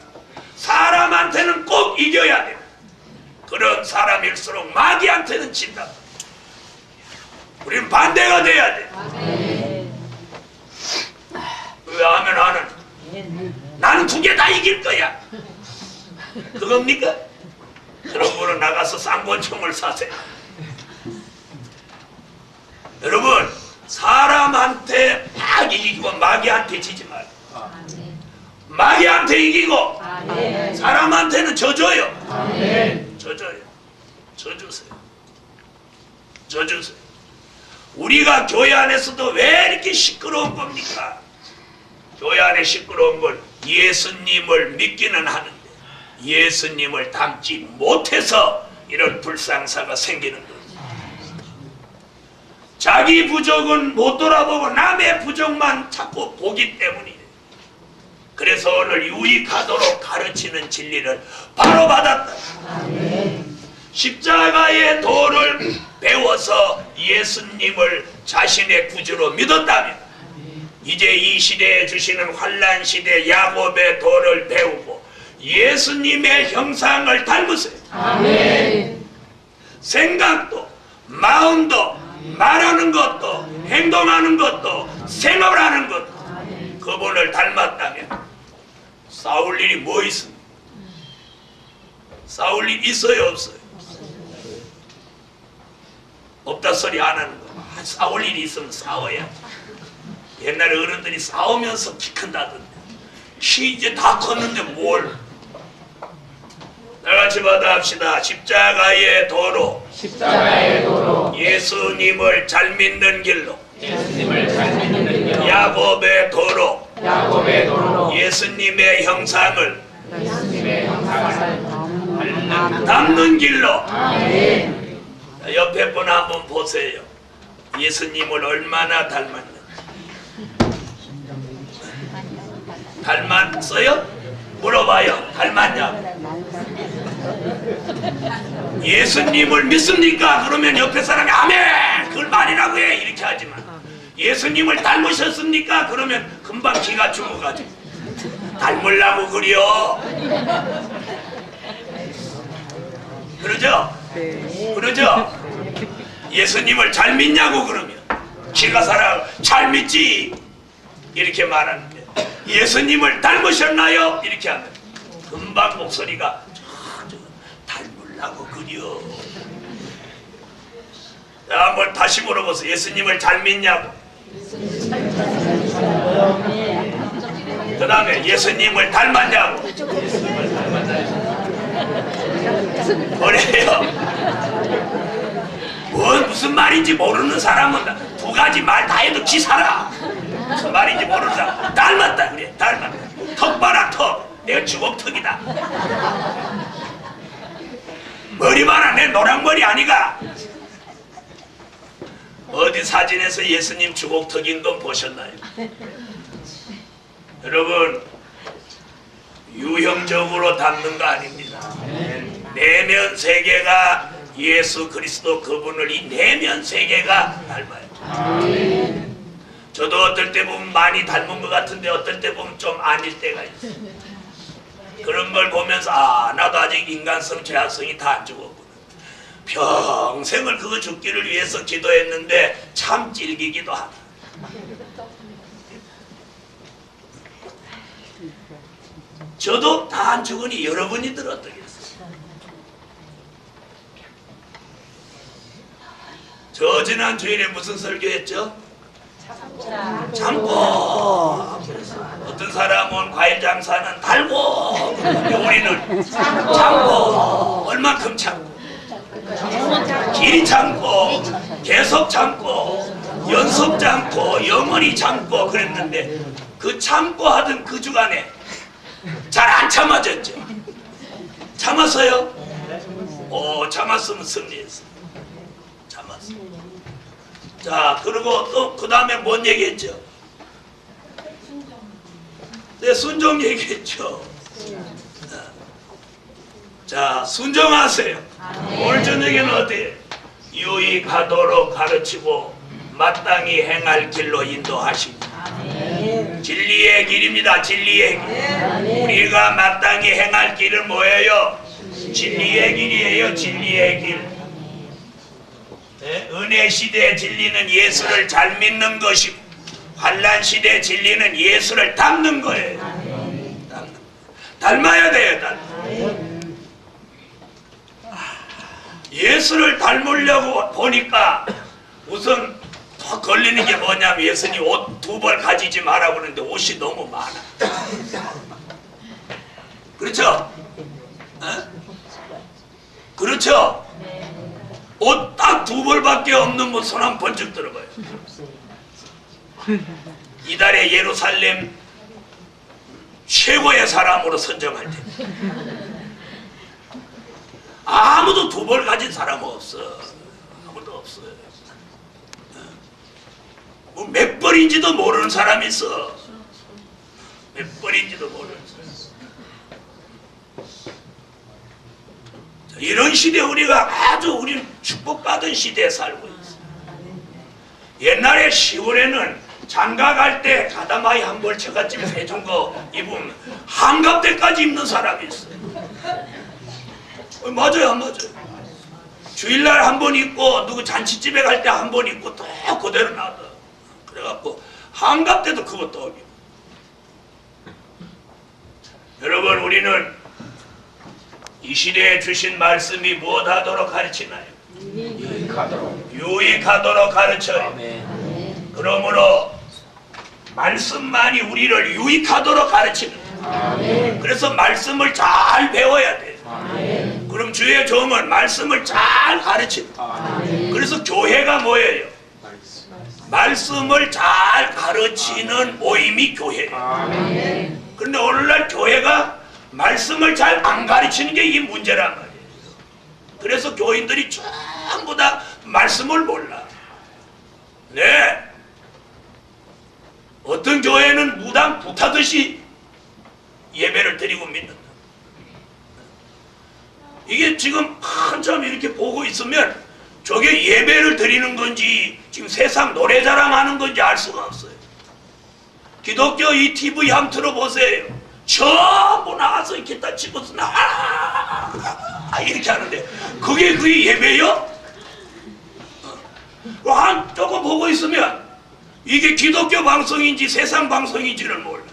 사람한테는 꼭 이겨야 돼요. 그런 사람일수록 마귀한테는 진다. 우리는 반대가 돼야 돼. 왜냐하면 나는 두 개 다 이길 거야. 그겁니까? 그런 분은 나가서 쌍권총을 사세요. 여러분, 사람한테 막 이기고 마귀한테 지지 말고, 마귀한테 이기고 사람한테는 져줘요. 져줘요. 져주세요. 져주세요. 우리가 교회 안에서도 왜 이렇게 시끄러운 겁니까? 교회 안에 시끄러운 건 예수님을 믿기는 하는데 예수님을 닮지 못해서 이런 불상사가 생기는 거죠. 자기 부족은 못 돌아보고 남의 부족만 자꾸 보기 때문이에요. 그래서 오늘 유익하도록 가르치는 진리를 바로 받았다. 십자가의 도를 배워서 예수님을 자신의 구주로 믿었다면 이제 이 시대에 주시는 환난 시대 야곱의 도를 배우고 예수님의 형상을 닮으세요. 아멘. 생각도 마음도 말하는 것도 행동하는 것도 생활하는 것도 그분을 닮았다면 싸울 일이 뭐 있습니까? 싸울 일 있어요 없어요? 없다 소리 안 하는 거. 싸울 일이 있으면 싸워야. 옛날에 어른들이 싸우면서 키 큰다던데. 키 이제 다 컸는데 뭘. 다같이 받아합시다. 십자가의 도로 예수님을 잘 믿는 길로 야곱의 도로 예수님의 형상을 담는 길로. 옆에 분 한번 보세요. 예수님을 얼마나 닮았는지. 닮았어요? 물어봐요. 닮았냐고. 예수님을 믿습니까? 그러면 옆에 사람이 아멘! 그걸 말이라고 해! 이렇게 하지만 예수님을 닮으셨습니까? 그러면 금방 기가 죽어가지고 닮으려고 그려. 그러죠? 그러죠? 예수님을 잘 믿냐고 그러면 기가 살아 잘 믿지 이렇게 말하는데 예수님을 닮으셨나요? 이렇게 하면 금방 목소리가 닮으려고 그려. 자, 한번 다시 물어보세요. 예수님을 잘 믿냐고. 그 다음에 예수님을 닮았냐고. 그래요. 무슨 말인지 모르는 사람은 두 가지 말 다 해도 지 살아. 무슨 말인지 모르는 사람 닮았다 그래. 닮았다. 턱 봐라 턱. 내가 주걱턱이다. 머리 봐라 내 노랑머리 아니가. 어디 사진에서 예수님 주걱턱인 건 보셨나요? 여러분 유형적으로 닮는 거 아닙니다. 내면 세계가 예수 그리스도 그분을 이 내면 세계가 닮아요. 저도 어떨 때 보면 많이 닮은 것 같은데 어떨 때 보면 좀 아닐 때가 있어요. 그런 걸 보면서 아 나도 아직 인간성 죄악성이 다 안 죽었구나. 평생을 그거 죽기를 위해서 기도했는데 참 찔기기도 하다. 저도 다 안 죽으니 여러분이들 어떠겠어요? 저 지난 주일에 무슨 설교했죠? 참고. 어떤 사람은 과일 장사는 달고 우리는 참고. 얼만큼 참고? 길이 참고 계속 참고 연속 참고 영원히 참고 그랬는데 그 참고 하던 그 주간에 잘 안 참아졌죠? 참았어요? 참았으면 승리했어. 참았어. 자 그리고 또 그 다음에 뭔 얘기했죠? 네, 순종 얘기했죠. 자 순종하세요. 오늘 저녁에는 어때요? 유익하도록 가르치고 마땅히 행할 길로 인도하시고 진리의 길입니다. 진리의 길. 우리가 마땅히 행할 길은 뭐예요? 진리의 길이에요. 진리의 길. 네? 은혜 시대의 진리는 예수를 잘 믿는 것이고 환난 시대의 진리는 예수를 닮는 거예요. 닮아야 돼요. 예수를 닮으려고 보니까 우선 더 걸리는 게 뭐냐면 예수님 옷 2벌 가지지 마라 그러는데 옷이 너무 많아. 그렇죠? 어? 그렇죠? 옷 딱 2벌밖에 없는 분 손 한 번쩍 들어봐요. 이달에 예루살렘 최고의 사람으로 선정할 때 아무도 2벌 가진 사람 없어. 아무도 없어요. 뭐 몇 벌인지도 모르는 사람이 있어. 몇 벌인지도 모르는 사람. 자, 이런 시대 우리가 아주 우리는 축복받은 시대에 살고 있어. 옛날에 시골에는 장가 갈 때 가다마이 한 벌 처갓집 해준 거 입으면 한갑 때까지 입는 사람이 있어. 맞아요, 안 맞아요? 주일날 한 번 입고 누구 잔치집에 갈 때 한 번 입고 또 그대로 놔둬. 그래갖고 한갑 때도 그것도 입어. 여러분, 우리는 이 시대에 주신 말씀이 무엇하도록 가르치나요? 유익하도록 가르쳐요. 그러므로 말씀만이 우리를 유익하도록 가르치는 거예요. 그래서 말씀을 잘 배워야 돼요. 그럼 주의 종은 말씀을 잘 가르치는 거예요. 그래서 교회가 뭐예요? 말씀을 잘 가르치는 모임이 교회예요. 그런데 오늘날 교회가 말씀을 잘 안 가르치는 게 이게 문제란 말이에요. 그래서 교인들이 전부 다 말씀을 몰라. 네. 어떤 교회는 무당 불타듯이 예배를 드리고 믿는다. 이게 지금 한참 이렇게 보고 있으면 저게 예배를 드리는 건지 지금 세상 노래자랑하는 건지 알 수가 없어요. 기독교 이 TV 한번 틀어보세요. 전부 나와서 이렇게 다 집어서 이렇게 하는데 그게 예배요? 한 조금 보고 있으면 이게 기독교 방송인지 세상 방송인지를 몰라요.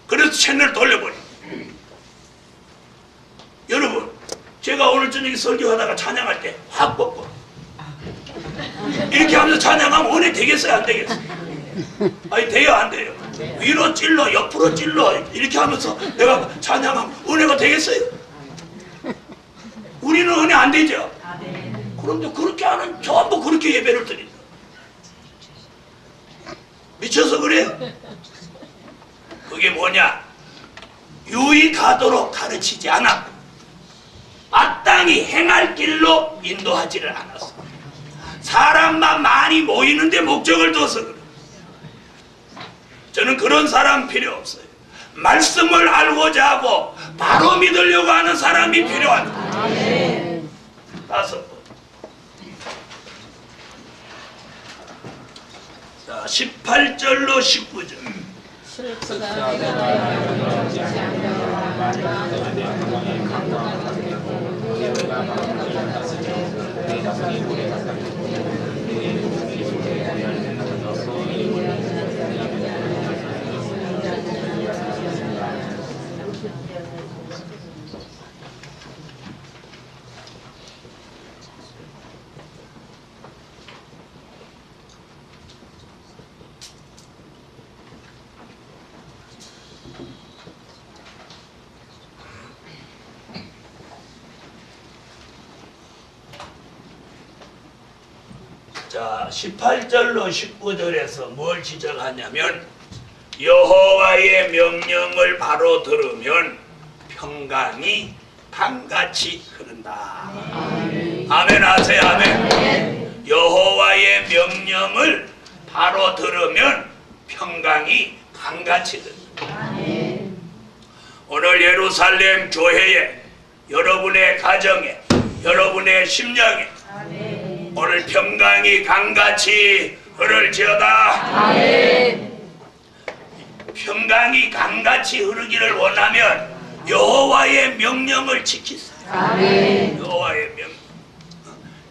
그래서 채널 돌려버려요. 여러분, 제가 오늘 저녁에 설교하다가 찬양할 때 확 뻗고 이렇게 하면서 찬양하면 은혜 되겠어요, 안 되겠어요? 아니, 돼요, 안 돼요? 위로 찔러, 옆으로 찔러 이렇게 하면서 내가 찬양하면 은혜가 되겠어요? 우리는 은혜 안 되죠? 그런데 그렇게 하는 전부 그렇게 예배를 드린다. 미쳐서 그래요? 그게 뭐냐? 유익하도록 가르치지 않았고 마땅히 행할 길로 인도하지를 않았어. 사람만 많이 모이는데 목적을 둬서 그래. 저는 그런 사람 필요 없어요. 말씀을 알고자 하고 바로 믿으려고 하는 사람이 필요하다. 5번. 자, 18절로 19절. 자, 18절로 19절에서 뭘 지적하냐면 여호와의 명령을 바로 들으면 평강이 강같이 흐른다. 아멘 하세요. 아멘. 여호와의 명령을 바로 들으면 평강이 강같이 흐른다. 오늘 예루살렘 교회에, 여러분의 가정에, 여러분의 심령에 오늘 평강이 강같이 흐를지어다. 아멘. 평강이 강같이 흐르기를 원하면 여호와의 명령을 지키세요. 아멘.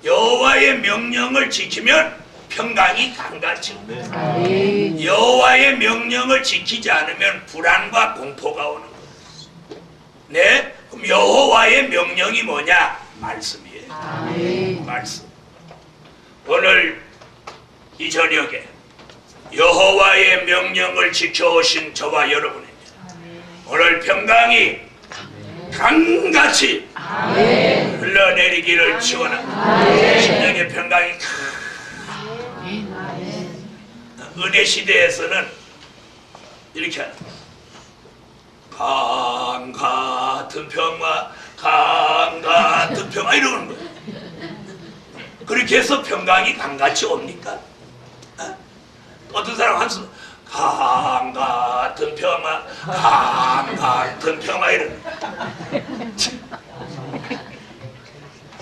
여호와의 명령을 지키면 평강이 강같이 흐르는 거예요. 여호와의 명령을 지키지 않으면 불안과 공포가 오는 거예요. 네? 그럼 여호와의 명령이 뭐냐? 말씀이에요. 아멘. 말씀. 오늘 이 저녁에 여호와의 명령을 지켜오신 저와 여러분입니다. 오늘 평강이 강같이 흘러내리기를 축원합니다. 심령의 평강이 은혜 시대에서는 이렇게 하는 강 같은 평화, 강 같은 평화 이러는 거예요. 그렇게 해서 평강이 강같이 옵니까? 어떤 사람 한숨 강 같은 평화, 강 같은 평화 이러는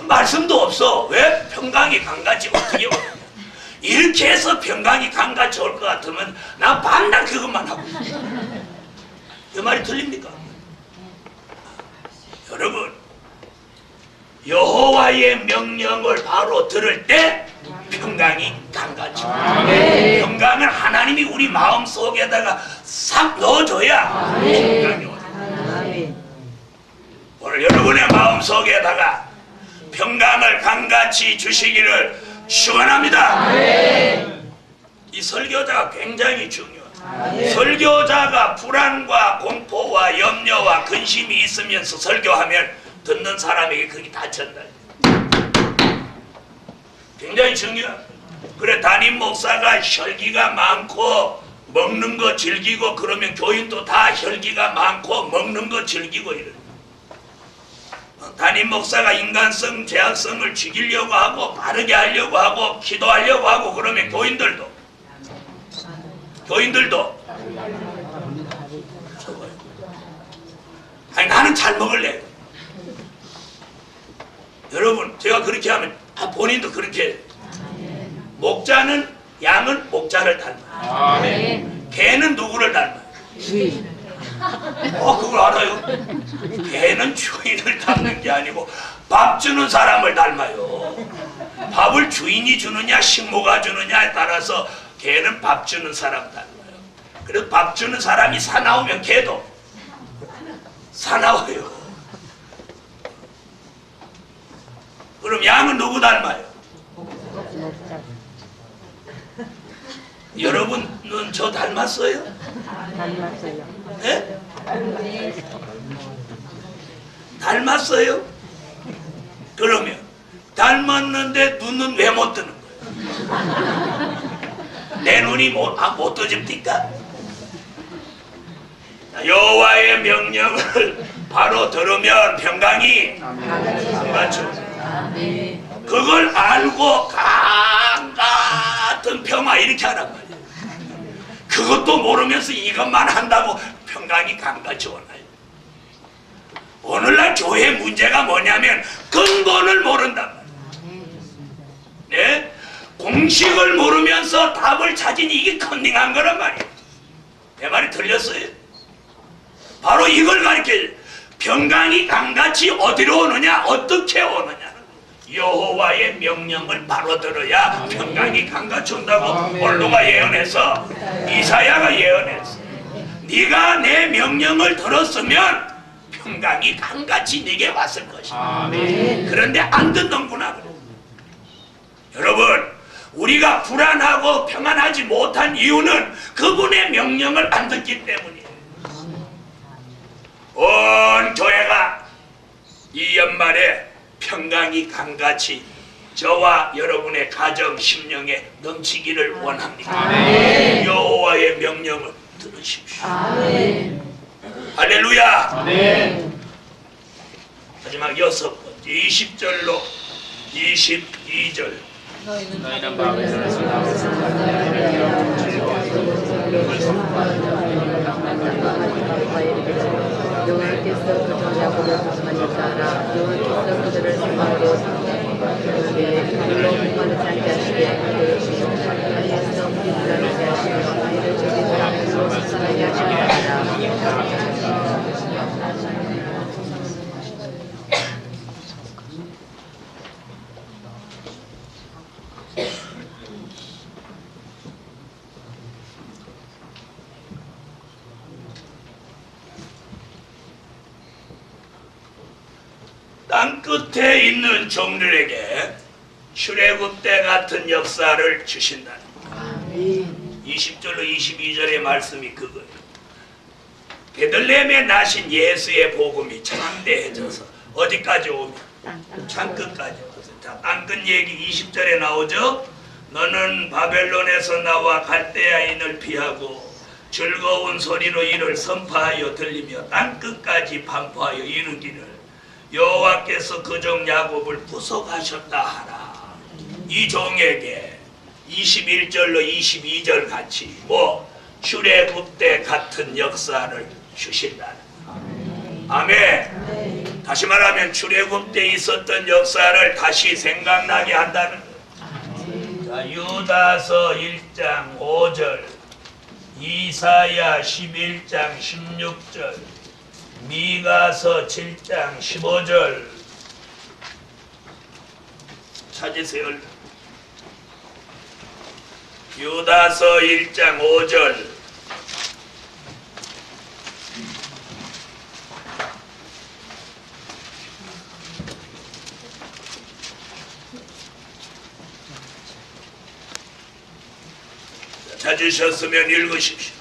말씀도 없어. 왜? 평강이 강같이 어떻게 오느냐. 이렇게 해서 평강이 강같이 올 것 같으면 나 반날 그것만 하고 있어. 그 말이 틀립니까? 여러분, 여호와의 명령을 바로 들을 때 평강이 강같이 옵니다. 평강을 하나님이 우리 마음속에다가 싹 넣어줘야 평강이 옵니다. 오늘 여러분의 마음속에다가 평강을 강같이 주시기를 축원합니다. 이 설교자가 굉장히 중요해요. 설교자가 불안과 공포와 염려와 근심이 있으면서 설교하면 듣는 사람에게 그게 다친다. 굉장히 중요해요. 그래 담임 목사가 혈기가 많고 먹는 거 즐기고 그러면 교인도 다 혈기가 많고 먹는 거 즐기고 이래. 담임 목사가 인간성, 죄악성을 죽이려고 하고 바르게 하려고 하고 기도하려고 하고 그러면 교인들도 아니 나는 잘 먹을래. 여러분 제가 그렇게 하면 본인도 그렇게 목자는 양은 목자를 닮아요. 개는 누구를 닮아요? 주인. 그걸 알아요? 개는 주인을 닮는 게 아니고 밥 주는 사람을 닮아요. 밥을 주인이 주느냐 식모가 주느냐에 따라서 개는 밥 주는 사람 닮아요. 그래서 밥 주는 사람이 사나우면 개도 사나워요. 그럼 양은 누구 닮아요? 여러분은 저 닮았어요? 닮았어요. 네? 닮았어요? 그러면 닮았는데 눈은 왜 못 뜨는 거예요? 내 눈이 못 떠집니까? 여호와의 명령을 바로 들으면 평강이 맞죠? 그걸 알고 강 같은 평화 이렇게 하란 말이에요. 그것도 모르면서 이것만 한다고 평강이 강같이 오나요? 오늘날 교회 문제가 뭐냐면 근본을 모른단 말이에요. 네? 공식을 모르면서 답을 찾으니 이게 컨닝한 거란 말이에요. 내 말이 틀렸어요? 바로 이걸 가르쳐요. 평강이 강같이 어디로 오느냐 어떻게 오느냐 여호와의 명령을 바로 들어야 평강이 강같이 온다고 본로가 예언해서 이사야가 예언했어. 네가 내 명령을 들었으면 평강이 강같이 네게 왔을 것이다. 그런데 안 듣는구나 그래. 여러분 우리가 불안하고 평안하지 못한 이유는 그분의 명령을 안 듣기 때문이에요. 온 교회가 이 연말에 평강이 강같이 저와 여러분의 가정 심령에 넘치기를 원합니다. 여호와의 명령을 들으십시오. 할렐루야. 마지막 6번째 20절로 22절 너희는 마음에서 나오서 여호와께서 그들을 야곱을 부수마니까라 여호와께서 그들을 생망으로 삼으시되 그들로 흥하지 않게 하시되 그들을 시험하여서 불안하게 하시며 아이를 죽이고 앞으로 승산하게 하시니라. 땅 끝에 있는 종들에게 출애굽때 같은 역사를 주신다는 거예요. 20절로 22절의 말씀이 그거예요. 베들레헴에 나신 예수의 복음이 장대해져서 어디까지 오면 땅끝까지 와서. 자, 땅끝 얘기 20절에 나오죠. 너는 바벨론에서 나와 갈대아인을 피하고 즐거운 소리로 이를 선포하여 들리며 땅끝까지 반포하여 이르기를 여호와께서 그 종 야곱을 구속하셨다 하라. 이 종에게 21절로 22절 같이 출애굽때 같은 역사를 주신다. 아멘. 다시 말하면 출애굽 때 있었던 역사를 다시 생각나게 한다는 거예요. 자, 유다서 1장 5절, 이사야 11장 16절, 미가서 7장 15절 찾으세요. 유다서 1장 5절, 찾으셨으면 읽으십시오.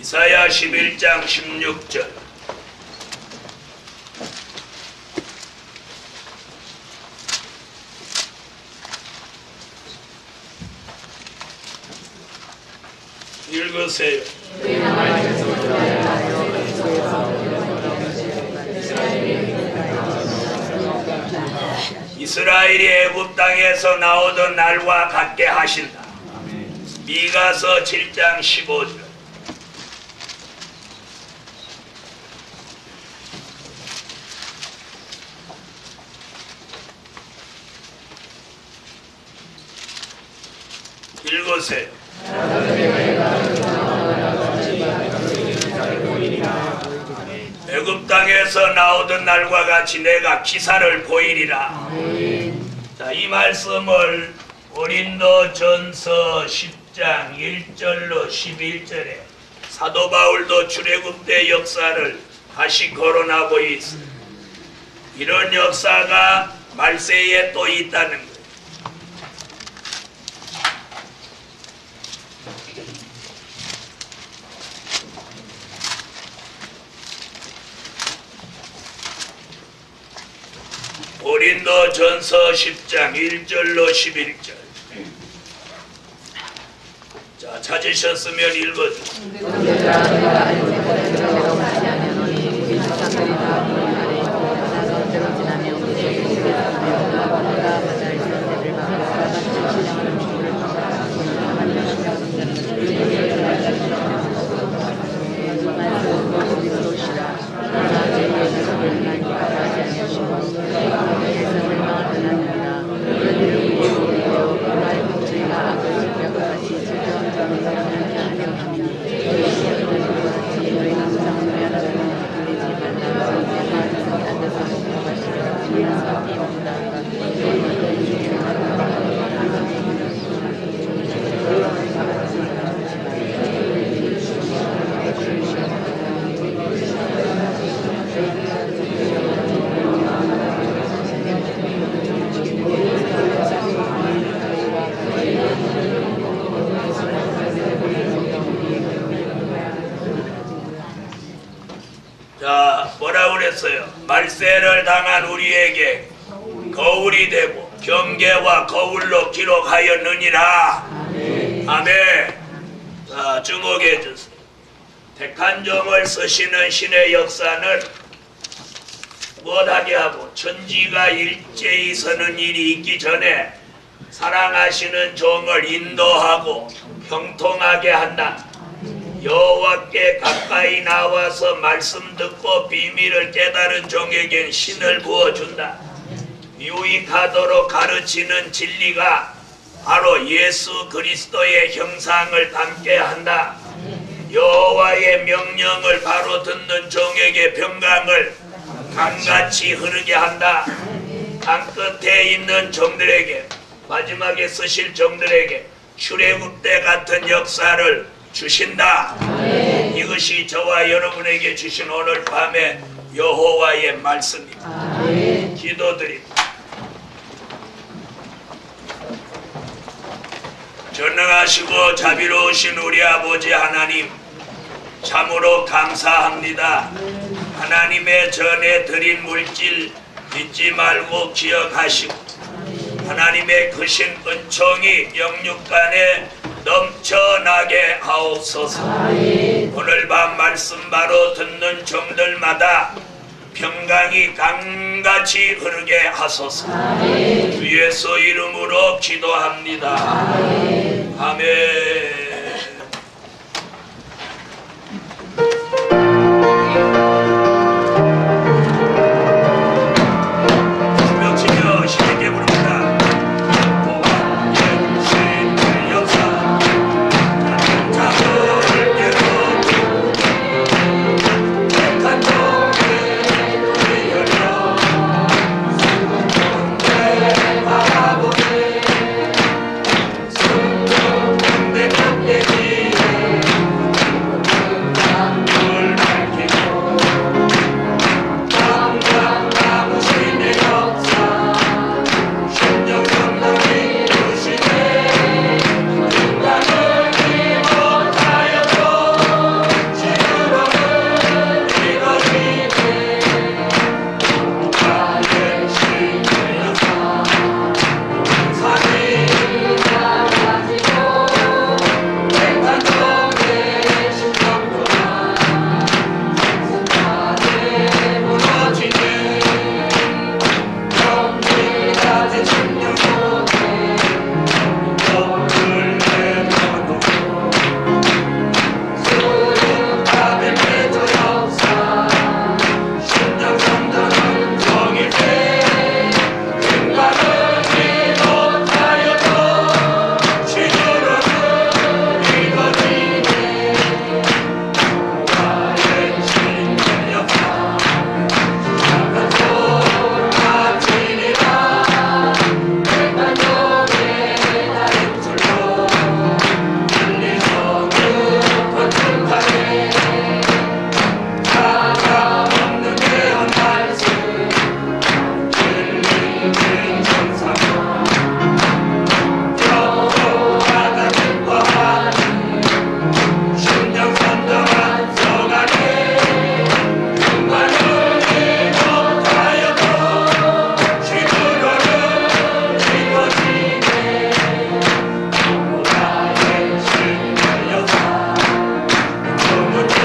이사야 11장 16절. 읽으세요. 이스라엘이 애굽 땅에서 나오던 날과 같게 하신다. 미가서 7장 15절. 읽으세요. 애굽 땅에서 나오던 날과 같이 내가 기사를 보이리라. 자, 이 말씀을 고린도전서 10장 1절로 11절에 사도 바울도 출애굽 때 역사를 다시 거론하고 있어요. 이런 역사가 말세에 또 있다는 거예요. 고린도전서 10장 1절로 11절. 자, 찾으셨으면 읽어주세요. 자, 뭐라고 그랬어요? 말세를 당한 우리에게 거울이 되고 경계와 거울로 기록하였느니라. 아멘. 자, 주목해 주세요. 택한 종을 쓰시는 신의 역사는 못하게 하고 천지가 일제히 서는 일이 있기 전에 사랑하시는 종을 인도하고 형통하게 한다. 여호와께 가까이 나와서 말씀 듣고 비밀을 깨달은 종에겐 신을 부어준다. 유익하도록 가르치는 진리가 바로 예수 그리스도의 형상을 담게 한다. 여호와의 명령을 바로 듣는 종에게 평강을 강같이 흐르게 한다. 땅끝에 있는 종들에게, 마지막에 쓰실 종들에게 출애굽 때 같은 역사를 주신다. 이것이 저와 여러분에게 주신 오늘 밤의 여호와의 말씀입니다. 기도드립니다. 전능하시고 자비로우신 우리 아버지 하나님, 참으로 감사합니다. 하나님의 전에 드린 물질 잊지 말고 기억하시고 하나님의 크신 은총이 영육간에 넘쳐나게 하옵소서. 오늘 밤 말씀 바로 듣는 종들마다 평강이 강같이 흐르게 하소서. 주 예수 이름으로 기도합니다. 아멘. 명치며 신에게 부릅니다. 보아 예수의 역사 작은 예로 백한 종의 눈이 열려 순동대 바라보네 순동대 껍데기에 불 밝히고 당당하고 신의 역사 신정성당이 주시네 인간을 못하여도 지으로는 이것이네 나의 신의 역사 산이 낮아지고 백한 종의 신정도가 순간에 무너지네 경기 낮은 신령 속에 너를 내려놓고 수륙하는 매조 역사 신령 성전은 정일세 인간을 못하여도 지으로는 이것이네 나의 신의 역사 작은 손 마치리라 백만 종의 다른 줄로 진리성은 건축하네 가감 없는 대언 말씀 진리는 정사고 여호와가 기뻐하는 신령 선정한 성안에 인간을 못하여도 지으로는 이것이네 나의 신의 역사 너무도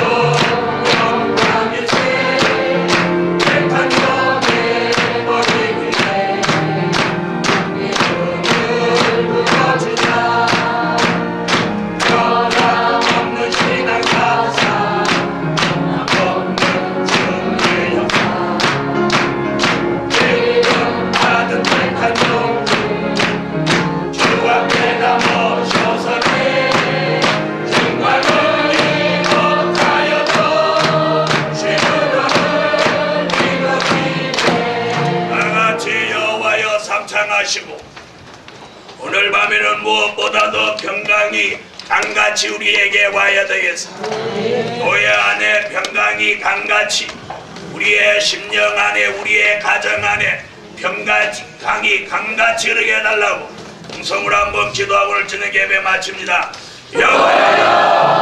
영광일세 백한 종의 머리 위에 믿음을 부어주자 변함없는 신앙 가사 없는 주의 역사 지금 받은 백한 종들 주 앞에 다 모셔서네 생각을 못하여도 지으로는 이것이네 다같이 여호와여 삼창하시고 오늘 밤에는 무엇보다도 평강이 강같이 우리에게 와야 되겠습니다. 교회 안에 평강이 강같이 우리의 심령 안에 우리의 가정 안에 평강이 강같이 흐르게 해달라고 음성으로 한번 기도하고 오늘 저녁 예배 마칩니다. 여호와여